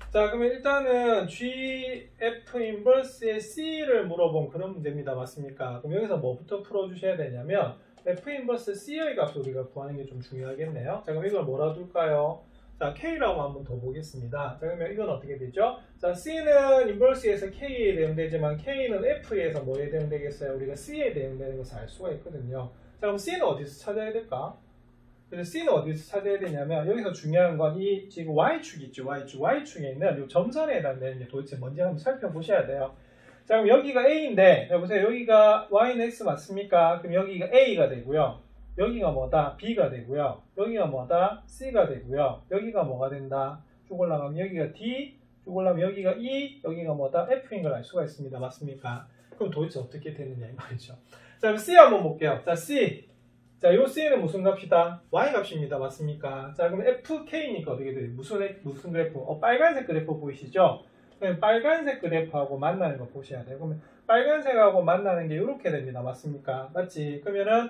자, 그러면 일단은 gf 인버스의 c를 물어본 그런 문제입니다. 맞습니까? 그럼 여기서 뭐부터 풀어주셔야 되냐면 f 인버스 c의 값을 우리가 구하는 게 좀 중요하겠네요. 자, 그럼 이걸 뭐라 둘까요? 자, K라고 한번 더 보겠습니다. 자, 그러면 이건 어떻게 되죠? 자, C는 인버스에서 K에 대응되지만 K는 F에서 뭐에 대응되겠어요? 우리가 C에 대응되는 것을 알 수가 있거든요. 자, 그럼 C는 어디서 찾아야 될까? 그래서 C는 어디서 찾아야 되냐면 여기서 중요한 건 이 지금 Y축 있죠? Y축에 있는 이 점선에 해당되는 게 도대체 뭔지 한번 살펴보셔야 돼요. 자, 그럼 여기가 A인데 여보세요. 여기가 Y는 X 맞습니까? 그럼 여기가 A가 되고요. 여기가 뭐다? B가 되고요. 여기가 뭐다? C가 되고요. 여기가 뭐가 된다? 쭉 올라가면 여기가 D, 쭉 올라가면 여기가 E, 여기가 뭐다? F인 걸 알 수가 있습니다. 맞습니까? 그럼 도대체 어떻게 되느냐 이 말이죠. 자, 그럼 C 한번 볼게요. 자, C. 자, 요 C는 무슨 값이다? Y 값입니다. 맞습니까? 자, 그럼 FK니까 어떻게 돼요? 무슨 그래프? 빨간색 그래프 보이시죠? 그럼 빨간색 그래프하고 만나는 거 보셔야 돼요. 그러면 빨간색하고 만나는 게 이렇게 됩니다. 맞습니까? 맞지? 그러면은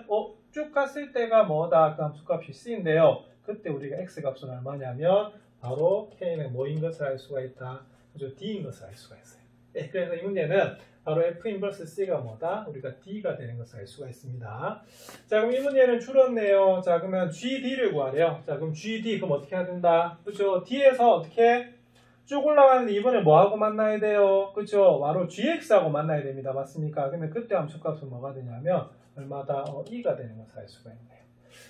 쭉 갔을 때가 뭐다? 그 함수값이 C인데요. 그때 우리가 X값은 얼마냐면 바로 K는 뭐인 것을 알 수가 있다. 그죠? D인 것을 알 수가 있어요. 네, 그래서 이 문제는 바로 F 인버스 C가 뭐다? 우리가 D가 되는 것을 알 수가 있습니다. 자, 그럼 이 문제는 줄었네요. 자, 그러면 GD를 구하래요. 자, 그럼 GD 그럼 어떻게 해야 된다? 그죠? D에서 어떻게 쭉 올라가는데 이번에 뭐하고 만나야 돼요? 그죠? 바로 GX하고 만나야 됩니다. 맞습니까? 근데 그때 함수값은 뭐가 되냐면 얼마다? 2가 되는 것을 알 수가 있네요.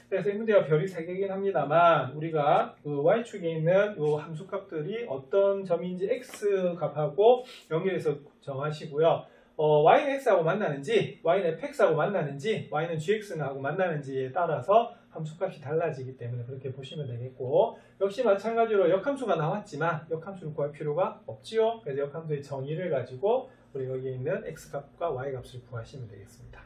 그래서 이 문제가 별이 3개긴 합니다만 우리가 그 Y축에 있는 이 함수값들이 어떤 점인지 X값하고 연결해서 정하시고요. Y는 X하고 만나는지 Y는 FX하고 만나는지 Y는 GX하고 만나는지에 따라서 함수값이 달라지기 때문에 그렇게 보시면 되겠고 역시 마찬가지로 역함수가 나왔지만 역함수를 구할 필요가 없지요. 그래서 역함수의 정의를 가지고 우리 여기 있는 X값과 Y값을 구하시면 되겠습니다.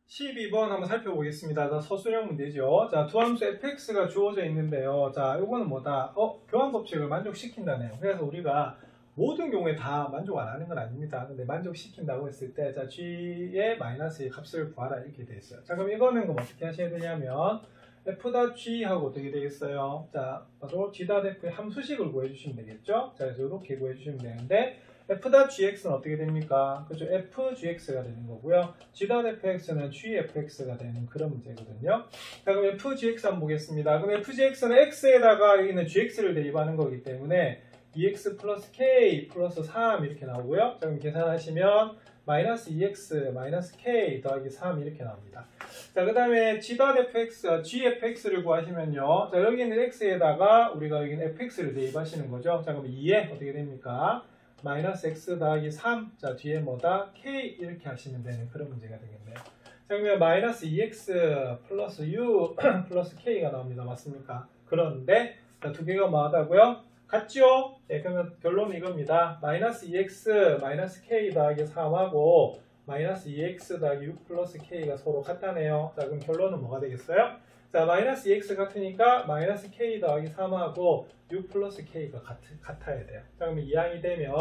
12번 한번 살펴보겠습니다. 자, 서술형 문제죠. 자, 두 함수 fx가 주어져 있는데요. 자, 요거는 뭐다? 교환 법칙을 만족시킨다네요. 그래서 우리가 모든 경우에 다 만족 안 하는 건 아닙니다. 근데 만족시킨다고 했을 때, 자, g의 마이너스의 값을 구하라 이렇게 돼 있어요. 자, 그럼 이거는 그럼 어떻게 하셔야 되냐면 f.g하고 어떻게 되겠어요? 자, 바로 g.f의 함수식을 구해주시면 되겠죠? 자, 그래서 이렇게 구해주시면 되는데 f.gx는 어떻게 됩니까? 그죠? fgx가 되는 거고요. g.fx는 gfx가 되는 그런 문제거든요. 자, 그럼 fgx 한번 보겠습니다. 그럼 fgx는 x에다가 여기는 gx를 대입하는 거기 때문에 2x 플러스 k 플러스 3 이렇게 나오고요. 자, 그럼 계산하시면 마이너스 2x 마이너스 k 더하기 3 이렇게 나옵니다. 자, 그 다음에 g.fx, gfx를 구하시면요. 자, 여기는 x에다가 우리가 여기는 fx를 대입하시는 거죠. 자, 그럼 2에 어떻게 됩니까? 마이너스 x 더하기 3, 자, 뒤에 뭐다? k 이렇게 하시면 되는 그런 문제가 되겠네요. 자, 그러면 마이너스 2x 플러스 u 플러스 k가 나옵니다. 맞습니까? 그런데 자, 두 개가 뭐하다고요? 같죠? 네, 그러면 결론은 이겁니다. 마이너스 2x 마이너스 k 더하기 3하고 마이너스 2x 더하기 6 플러스 k가 서로 같다네요. 자, 그럼 결론은 뭐가 되겠어요? 자, 마이너스 2x 같으니까 마이너스 k 더하기 3하고 6 플러스 k가 같아야 돼요. 자, 그러면 이항이 되면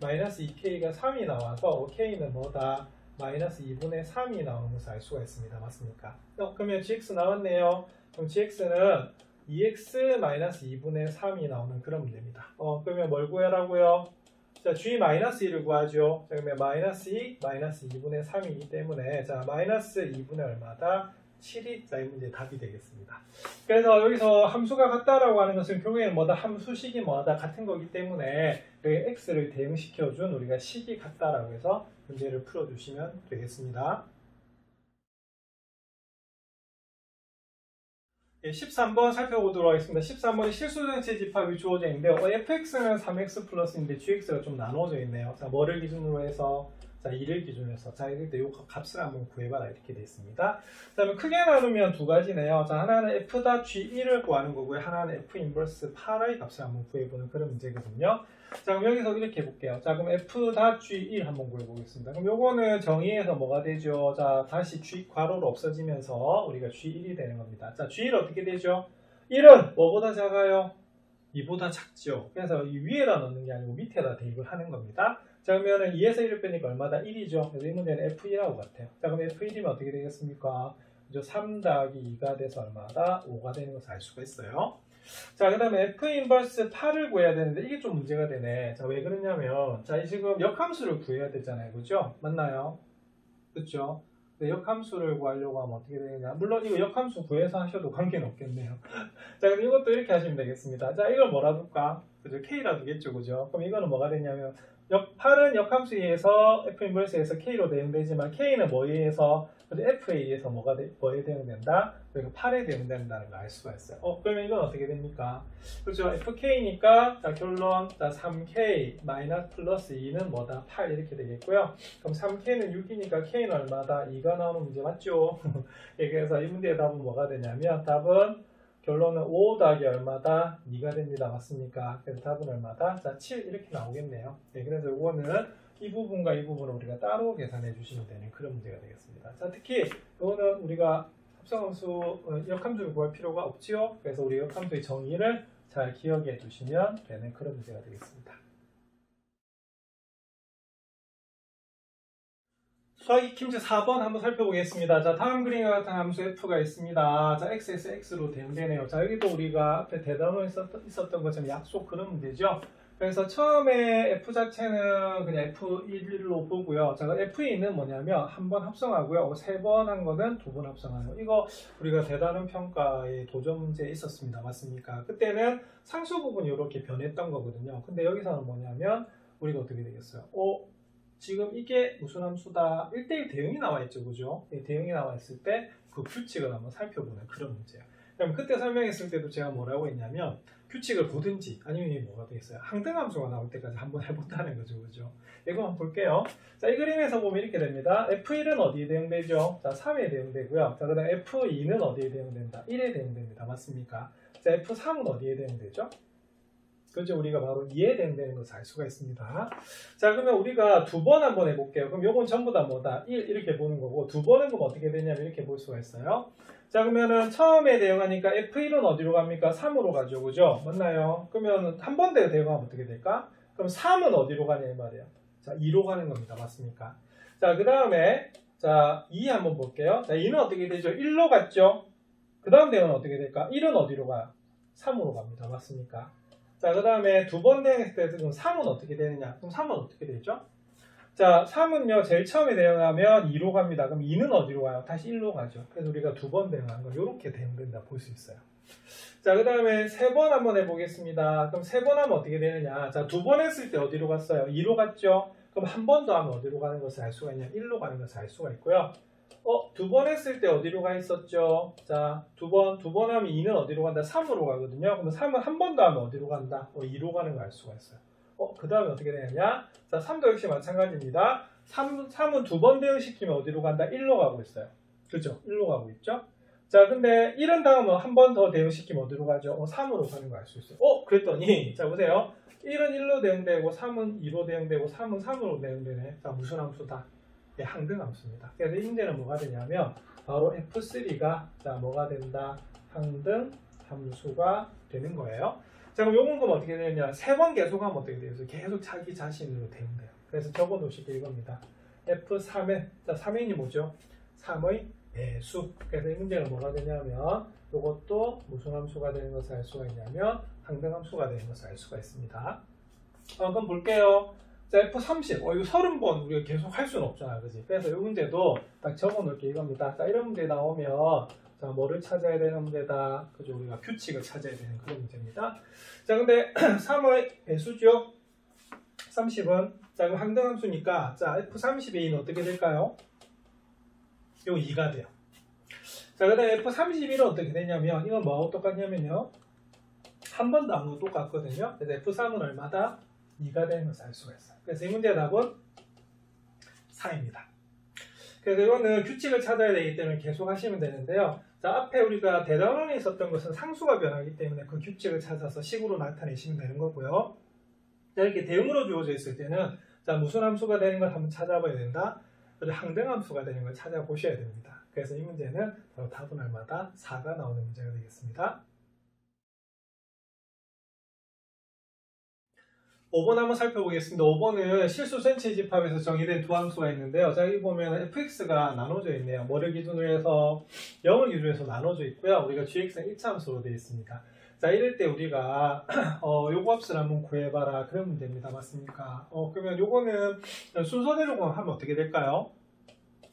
마이너스 2k가 3이 나와서 k는 뭐다? 마이너스 2분의 3이 나오는 것을 알 수가 있습니다. 맞습니까? 그러면 gx 나왔네요. 그럼 gx는 2x 마이너스 2분의 3이 나오는 그런 문제입니다. 그러면 뭘 구하라고요? 자, g-1을 구하죠. 자, 그러면 마이너스 2, 마이너스 2분의 3이기 때문에 자, 마이너스 2분의 얼마다? 7이 자, 이 문제의 답이 되겠습니다. 그래서 여기서 함수가 같다라고 하는 것은 결국에는 뭐다? 함수식이 뭐다? 같은 거기 때문에 여기 x를 대응시켜준 우리가 식이 같다라고 해서 문제를 풀어주시면 되겠습니다. 13번 살펴보도록 하겠습니다. 13번이 실수전체 집합이 주어져 있는데요. fx는 3x 플러스인데 gx가 좀 나눠져 있네요. 자, 뭐를 기준으로 해서? 자, 2를 기준으로 해서. 자, 이럴 때 이 값을 한번 구해봐라. 이렇게 되어 있습니다. 그 다음에 크게 나누면 두 가지네요. 자, 하나는 f.g1을 구하는 거고요. 하나는 f 인버스 8의 값을 한번 구해보는 그런 문제거든요. 자, 그럼 여기서 이렇게 해볼게요. 자, 그럼 f.g1 한번 구해보겠습니다. 그럼 요거는 정의해서 뭐가 되죠? 자, 다시 g 괄호로 없어지면서 우리가 g1이 되는 겁니다. 자, g1 어떻게 되죠? 1은 뭐보다 작아요? 2보다 작죠. 그래서 이 위에다 넣는 게 아니고 밑에다 대입을 하는 겁니다. 자, 그러면은 2에서 1을 빼니까 얼마다? 1이죠. 그래서 이 문제는 f1하고 같아요. 자, 그럼 f1이면 어떻게 되겠습니까? 3 더하기 2가 돼서 얼마다? 5가 되는 것을 알 수가 있어요. 자, 그 다음에 f 인버스 8을 구해야 되는데 이게 좀 문제가 되네. 자, 왜 그러냐면 자, 지금 역함수를 구해야 되잖아요. 그죠? 맞나요? 그쵸? 역함수를 구하려고 하면 어떻게 되느냐? 물론 이거 역함수 구해서 하셔도 관계는 없겠네요. 자, 그럼 이것도 이렇게 하시면 되겠습니다. 자, 이걸 뭐라 둘까? 그죠? K라 두겠죠. 그죠? 그럼 이거는 뭐가 되냐면 8은 역함수에 의해서 f 인버스에서 K로 대응되지만 K는 뭐에 의해서? F에 의해서 뭐에 대응된다? 그리고 8에 대응된다는 걸 알 수가 있어요. 그러면 이건 어떻게 됩니까? 그렇죠. FK니까 자, 결론 자, 3K 마이너스 플러스 2는 뭐다? 8 이렇게 되겠고요. 그럼 3K는 6이니까 K는 얼마다? 2가 나오는 문제 맞죠? 그래서 이 문제의 답은 뭐가 되냐면 답은 결론은 5 더하기 얼마다? 2가 됩니다. 맞습니까? 그래서 답은 얼마다? 자, 7 이렇게 나오겠네요. 네, 그래서 이거는 이 부분과 이 부분을 우리가 따로 계산해 주시면 되는 그런 문제가 되겠습니다. 자, 특히 이거는 우리가 합성함수, 역함수를 구할 필요가 없지요. 그래서 우리 역함수의 정의를 잘 기억해 두시면 되는 그런 문제가 되겠습니다. 수학이 킴제 4번 한번 살펴보겠습니다. 자, 다음 그림과 같은 함수 f가 있습니다. 자, x에서 x로 대응되네요. 자, 여기도 우리가 앞에 대단원에 있었던 것처럼 약속 그런 문제죠. 그래서 처음에 f 자체는 그냥 f1로 보고요. 자, f2는 뭐냐면 한 번 합성하고요. 3번 한 거는 2번 합성하는 거. 이거 우리가 대단원 평가의 도전 문제에 있었습니다. 맞습니까? 그때는 상수 부분이 이렇게 변했던 거거든요. 근데 여기서는 뭐냐면 우리가 어떻게 되겠어요? 지금 이게 무슨 함수다? 1대1 대응이 나와 있죠. 그죠? 대응이 나와 있을 때 그 규칙을 한번 살펴보는 그런 문제예요. 그럼 그때 설명했을 때도 제가 뭐라고 했냐면 규칙을 보든지 아니면 이게 뭐가 되겠어요? 항등함수가 나올 때까지 한번 해본다는 거죠. 그죠? 이거 한번 볼게요. 자, 이 그림에서 보면 이렇게 됩니다. F1은 어디에 대응되죠? 자, 3에 대응되고요. 자, 그 다음 F2는 어디에 대응된다? 1에 대응됩니다. 맞습니까? 자, F3은 어디에 대응되죠? 그죠? 우리가 바로 2에 대응되는 것을 알 수가 있습니다. 자, 그러면 우리가 두 번 한번 해볼게요. 그럼 요건 전부 다 뭐다? 1 이렇게 보는 거고 두 번은 그럼 어떻게 되냐면 이렇게 볼 수가 있어요. 자, 그러면은 처음에 대응하니까 F1은 어디로 갑니까? 3으로 가죠. 그죠? 맞나요? 그러면 한 번 더 대응하면 어떻게 될까? 그럼 3은 어디로 가냐 이 말이에요. 자, 2로 가는 겁니다. 맞습니까? 자, 그 다음에 자, 2 한번 볼게요. 자, 2는 어떻게 되죠? 1로 갔죠? 그 다음 대응은 어떻게 될까? 1은 어디로 가요? 3으로 갑니다. 맞습니까? 자, 그 다음에 두 번 대응했을 때 그럼 3은 어떻게 되느냐? 그럼 3은 어떻게 되죠? 자, 3은요, 제일 처음에 대응하면 2로 갑니다. 그럼 2는 어디로 가요? 다시 1로 가죠. 그래서 우리가 두 번 대응한 거, 이렇게 대응된다 볼 수 있어요. 자, 그 다음에 세 번 한번 해보겠습니다. 그럼 세 번 하면 어떻게 되느냐? 자, 두 번 했을 때 어디로 갔어요? 2로 갔죠? 그럼 한 번 더 하면 어디로 가는 것을 알 수가 있냐? 1로 가는 것을 알 수가 있고요. 두 번 했을 때 어디로 가 있었죠? 자, 두 번 하면 2는 어디로 간다? 3으로 가거든요. 그러면 3은 한 번 더 하면 어디로 간다? 2로 가는 걸 알 수가 있어요. 그 다음에 어떻게 되느냐? 자, 3도 역시 마찬가지입니다. 3은 두 번 대응시키면 어디로 간다? 1로 가고 있어요. 그죠? 1로 가고 있죠? 자, 근데 1은 다음은 한 번 더 대응시키면 어디로 가죠? 3으로 가는 걸 알 수 있어요. 그랬더니, 자, 보세요. 1은 1로 대응되고, 3은 2로 대응되고, 3은 3으로 대응되네. 자, 무슨 함수다? 네, 항등함수입니다. 그래서 이 문제는 뭐가 되냐면, 바로 F3가, 자, 뭐가 된다? 항등함수가 되는 거예요. 자, 그럼 요건 그럼 어떻게 되느냐? 세 번 계속하면 어떻게 돼요? 계속 자기 자신으로 대응돼요. 그래서 적어놓으실 게 이겁니다. F3의, 자, 3n이 뭐죠? 3의 배수. 그래서 이 문제는 뭐가 되냐면 이것도 무슨 함수가 되는 것을 알 수가 있냐면 항등함수가 되는 것을 알 수가 있습니다. 그럼 볼게요. 자, F30. 이거 30번 우리가 계속 할 수는 없잖아. 그지? 그래서 이 문제도 딱 적어 놓을게 이겁니다. 자, 이런 문제 나오면 자, 뭐를 찾아야 되는 문제다. 그죠? 우리가 규칙을 찾아야 되는 그런 문제입니다. 자, 근데 3의 배수죠? 30은 자, 그럼 항등함수니까 자, F32는 어떻게 될까요? 요 2가 돼요. 자, 그 다음에 F31은 어떻게 되냐면 이건 뭐하고 똑같냐면요. 한 번도 안 하고 똑같거든요. 그래서 F3은 얼마다? 2가 되는 것을 알 수가 있어요. 그래서 이 문제의 답은 4입니다. 그래서 이거는 규칙을 찾아야 되기 때문에 계속 하시면 되는데요. 자, 앞에 우리가 대단원에 있었던 것은 상수가 변하기 때문에 그 규칙을 찾아서 식으로 나타내시면 되는 거고요. 자, 이렇게 대응으로 주어져 있을 때는 자, 무슨 함수가 되는 걸 한번 찾아봐야 된다. 그리고 항등함수가 되는 걸 찾아보셔야 됩니다. 그래서 이 문제는 바로 답은 얼마다? 4가 나오는 문제가 되겠습니다. 5번 한번 살펴보겠습니다. 5번은 실수 전체 집합에서 정의된 두 함수가 있는데요. 자, 여기 보면 fx가 나눠져 있네요. 뭐를 기준으로 해서 0을 기준으로 해서 나눠져 있고요. 우리가 gx는 1차 함수로 되어 있습니다. 자, 이럴 때 우리가 요거 값을 한번 구해봐라 그런 문제입니다. 맞습니까? 그러면 요거는 순서대로 하면 어떻게 될까요?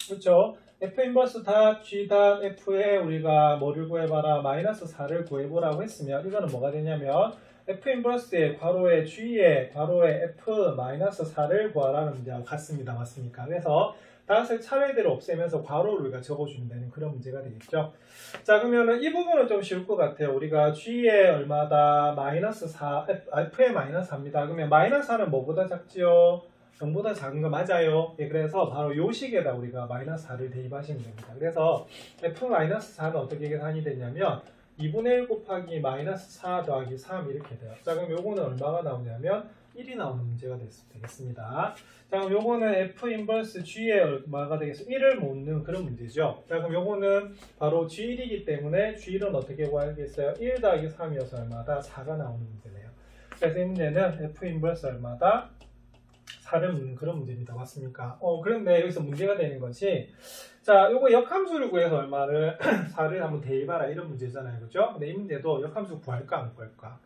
그렇죠? f 인버스 닷 g 닷 f에 우리가 뭐를 구해봐라 마이너스 4를 구해보라고 했으면 이거는 뭐가 되냐면 f 인버스의 괄호에 g의 괄호에 f 마이너스 4를 구하라는 문제와 같습니다. 맞습니까? 그래서 닷을 차례대로 없애면서 괄호를 우리가 적어주면 되는 그런 문제가 되겠죠. 자, 그러면은 이 부분은 좀 쉬울 것 같아요. 우리가 g의 얼마다 마이너스 4 f의 마이너스 4입니다. 그러면 마이너스 4는 뭐보다 작지요? 0보다 작은 거 맞아요. 예, 그래서 바로 요 식에다 우리가 마이너스 4를 대입하시면 됩니다. 그래서 f-4는 어떻게 계산이 되냐면 2분의 1 곱하기 마이너스 4 더하기 3 이렇게 돼요. 자, 그럼 요거는 얼마가 나오냐면 1이 나오는 문제가 되겠습니다. 자, 그럼 요거는 f 인버스 g의 얼마가 되겠어? 1을 묻는 그런 문제죠. 자, 그럼 요거는 바로 g1이기 때문에 g1은 어떻게 구하겠어요? 1 더하기 3이어서 얼마다? 4가 나오는 문제네요. 그래서 이 문제는 f 인버스 얼마다? 4를 묻는 그런 문제입니다. 맞습니까? 그런데 여기서 문제가 되는 것이 자, 요거 역함수를 구해서 얼마를 4를 한번 대입하라 이런 문제잖아요. 그죠? 근데 이 문제도 역함수 구할까 안 구할까?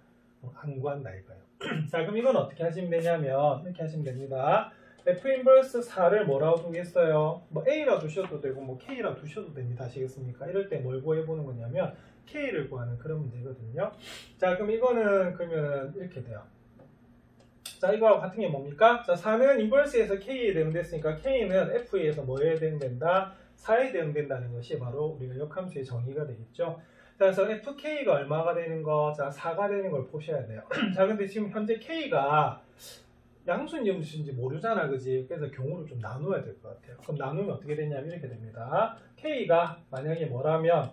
안 구한다 이거예요. 자, 그럼 이건 어떻게 하시면 되냐면 이렇게 하시면 됩니다. f 인버스 4를 뭐라고 두겠어요? 뭐 a라고 두셔도 되고 뭐 k라고 두셔도 됩니다. 아시겠습니까? 이럴 때 뭘 구해보는 거냐면 k를 구하는 그런 문제거든요. 자, 그럼 이거는 그러면 이렇게 돼요. 자, 이거하고 같은 게 뭡니까? 자, 4는 인버스에서 k에 대응됐으니까 k는 f에 의해서 뭐에 대응된다? 4에 대응된다는 것이 바로 우리가 역함수의 정의가 되겠죠. 자, 그래서 fk가 얼마가 되는 거? 자, 4가 되는 걸 보셔야 돼요. 자, 근데 지금 현재 k가 양수인지 음수인지 모르잖아, 그지? 그래서 경우를 좀 나눠야 될 것 같아요. 그럼 나누면 어떻게 되냐면 이렇게 됩니다. k가 만약에 뭐라면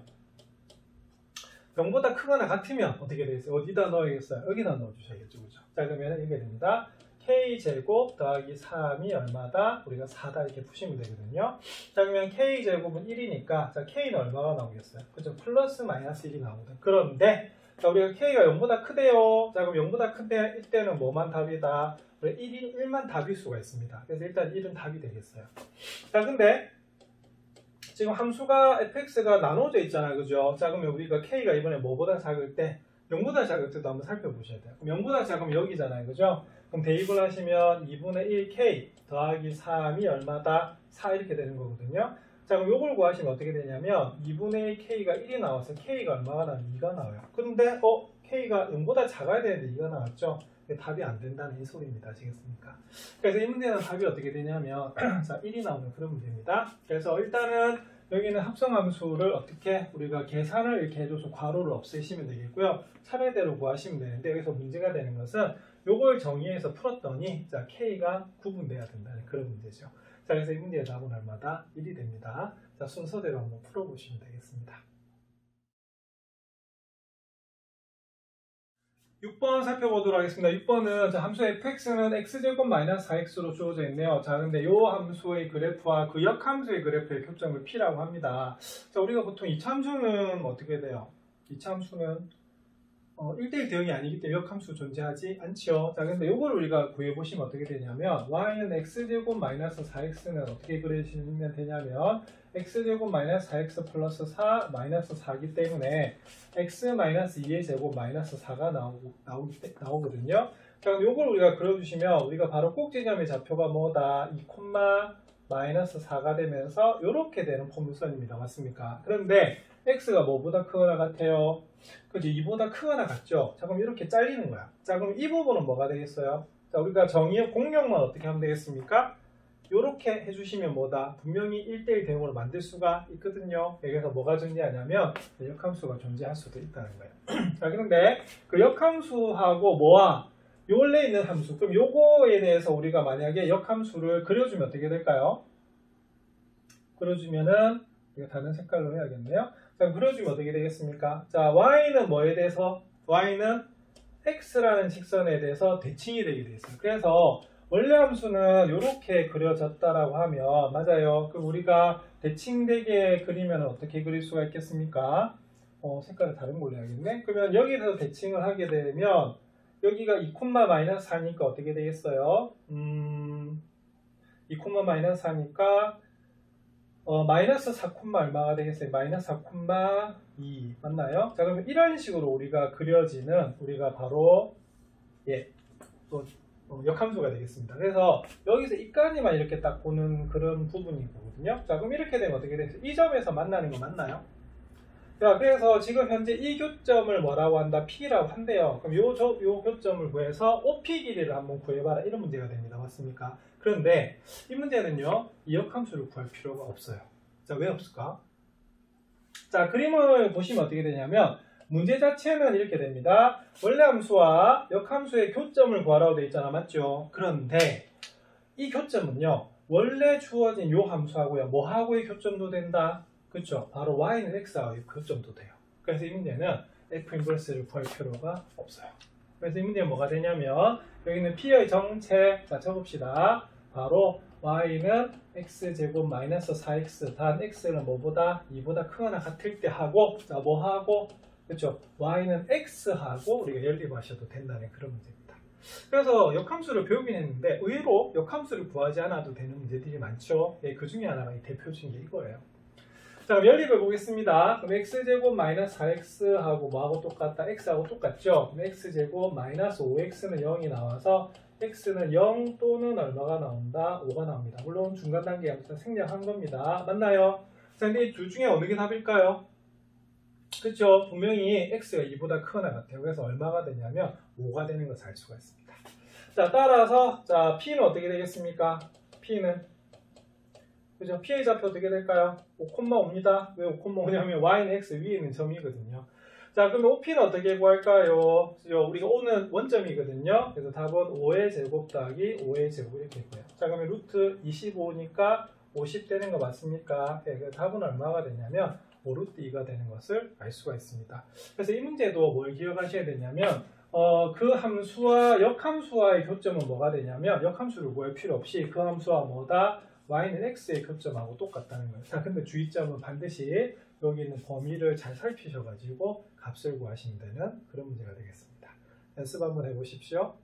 0보다 크거나 같으면 어떻게 되겠어요? 어디다 넣어야겠어요? 여기다 넣어주셔야겠죠, 그죠? 자, 그러면 이게 됩니다. k제곱 더하기 3이 얼마다? 우리가 4다 이렇게 푸시면 되거든요. 자, 그러면 k제곱은 1이니까 자, k는 얼마가 나오겠어요? 그죠? 플러스 마이너스 1이 나오거든. 그런데 자, 우리가 k가 0보다 크대요. 자, 그럼 0보다 큰데 이때는 뭐만 답이다? 우리 1만 답일 수가 있습니다. 그래서 일단 1은 답이 되겠어요. 자, 근데 지금 함수가 fx가 나눠져 있잖아요. 그죠? 자, 그러면 우리가 k가 이번에 뭐보다 작을 때 0보다 작을 때도 한번 살펴보셔야 돼요. 그럼 0보다 작으면 여기잖아요. 그죠? 그럼 대입을 하시면 2분의 1k 더하기 3이 얼마다? 4 이렇게 되는 거거든요. 자, 그럼 요걸 구하시면 어떻게 되냐면 2분의 1k가 1이 나와서 k가 얼마가 나와요? 2가 나와요. 근데 k가 0보다 작아야 되는데 2가 나왔죠? 답이 안 된다는 이 소리입니다. 아시겠습니까? 그래서 이 문제는 답이 어떻게 되냐면 자, 1이 나오는 그런 문제입니다. 그래서 일단은 여기는 합성함수를 어떻게 우리가 계산을 이렇게 해줘서 괄호를 없애시면 되겠고요. 차례대로 구하시면 되는데 여기서 문제가 되는 것은 요걸 정의해서 풀었더니 자, k가 구분돼야 된다는 그런 문제죠. 자, 그래서 이 문제의 답은 얼마다? 1이 됩니다. 자, 순서대로 한번 풀어보시면 되겠습니다. 6번 살펴보도록 하겠습니다. 6번은 함수 fx는 x제곱 마이너스 4x로 주어져 있네요. 자, 근데 이 함수의 그래프와 그 역함수의 그래프의 교점을 P라고 합니다. 자, 우리가 보통 이차 함수는 어떻게 돼요? 이차 함수는 1대1 대응이 아니기 때문에 역함수 존재하지 않죠. 자, 근데 요거를 우리가 구해보시면 어떻게 되냐면 y는 x제곱 마이너스 4x는 어떻게 그리시면 되냐면 x제곱 마이너스 4x 플러스 4 마이너스 4기 때문에 x 마이너스 2의 제곱 마이너스 4가 나오거든요. 자, 그럼 요걸 우리가 그려주시면 우리가 바로 꼭지점의 좌표가 뭐다? 2, 마이너스 4가 되면서 이렇게 되는 포물선입니다. 맞습니까? 그런데 x가 뭐보다 크거나 같아요? 그죠? 2보다 크거나 같죠? 자, 그럼 이렇게 잘리는 거야. 자, 그럼 이 부분은 뭐가 되겠어요? 자, 우리가 정의의 공역만 어떻게 하면 되겠습니까? 이렇게 해주시면 뭐다? 분명히 1대1 대응으로 만들 수가 있거든요. 여기서 뭐가 존재하냐면 역함수가 존재할 수도 있다는 거예요. 자, 그런데 그 역함수하고 뭐와 요 원래 있는 함수, 그럼 요거에 대해서 우리가 만약에 역함수를 그려주면 어떻게 될까요? 그려주면은 이거 다른 색깔로 해야겠네요. 자, 그려주면 어떻게 되겠습니까? 자, y는 뭐에 대해서? y는 x라는 직선에 대해서 대칭이 되게 되어 있어요. 그래서 원래 함수는 이렇게 그려졌다라고 하면 맞아요. 그럼 우리가 대칭되게 그리면 어떻게 그릴 수가 있겠습니까? 색깔을 다른 걸로 해야겠네. 그러면 여기서 대칭을 하게 되면 여기가 2, 마이너스 4니까 어떻게 되겠어요? 2, 마이너스 4니까 마이너스 4, 얼마가 되겠어요? 마이너스 4, 2 맞나요? 자, 그러면 이런 식으로 우리가 그려지는 우리가 바로 역함수가 되겠습니다. 그래서 여기서 이까지만 이렇게 딱 보는 그런 부분이 거거든요. 자, 그럼 이렇게 되면 어떻게 되겠어요? 이 점에서 만나는 거 맞나요? 자, 그래서 지금 현재 이 교점을 뭐라고 한다? P라고 한대요. 그럼 요 교점을 구해서 OP 길이를 한번 구해봐라. 이런 문제가 됩니다. 맞습니까? 그런데 이 문제는요, 이 역함수를 구할 필요가 없어요. 자, 왜 없을까? 자, 그림을 보시면 어떻게 되냐면 문제 자체는 이렇게 됩니다. 원래 함수와 역함수의 교점을 구하라고 되어 있잖아. 맞죠? 그런데 이 교점은요, 원래 주어진 요 함수하고요, 뭐하고의 교점도 된다? 그렇죠? 바로 y는 x하고의 교점도 돼요. 그래서 이 문제는 f 인버스를 구할 필요가 없어요. 그래서 이 문제는 뭐가 되냐면 여기는 p의 정체, 자 쳐봅시다. 바로 y는 x제곱 마이너스 4x 단 x는 뭐보다 2보다 크거나 같을 때 하고, 자 뭐하고, 그렇죠? y는 x하고 우리가 연립하셔도 된다는 그런 문제입니다. 그래서 역함수를 배우긴 했는데 의외로 역함수를 구하지 않아도 되는 문제들이 많죠. 그 중에 하나가 이 대표적인 게 이거예요. 자, 그럼 연립을 보겠습니다. 그럼 x제곱 마이너스 4x하고 뭐하고 똑같다? x하고 똑같죠? 그럼 x제곱 마이너스 5x는 0이 나와서 x는 0 또는 얼마가 나온다? 5가 나옵니다. 물론 중간 단계 함수는 생략한 겁니다. 맞나요? 자, 근데 이 둘 중에 어느 게 답일까요? 그렇죠? 분명히 x가 2보다 크거나 같아요. 그래서 얼마가 되냐면 5가 되는 것을 알 수가 있습니다. 자, 따라서 자 p는 어떻게 되겠습니까? p는 그죠? P의 좌표 어떻게 될까요? 5,5입니다. 왜 5,5냐면 y는 x 위에 있는 점이거든요. 자, 그러면 OP는 어떻게 구할까요? 우리가 O는 원점이거든요. 그래서 답은 5의 제곱 더하기 5의 제곱 이렇게 있고요. 자, 그러면 루트 25니까 50 되는 거 맞습니까? 네, 그 답은 얼마가 되냐면 5루트 2가 되는 것을 알 수가 있습니다. 그래서 이 문제도 뭘 기억하셔야 되냐면 그 함수와 역함수와의 교점은 뭐가 되냐면 역함수를 구할 필요 없이 그 함수와 뭐다? y는 x의 교점하고 똑같다는 거예요. 자, 근데 주의점은 반드시 여기 있는 범위를 잘 살피셔가지고 값을 구하시면 되는 그런 문제가 되겠습니다. 연습 한번 해보십시오.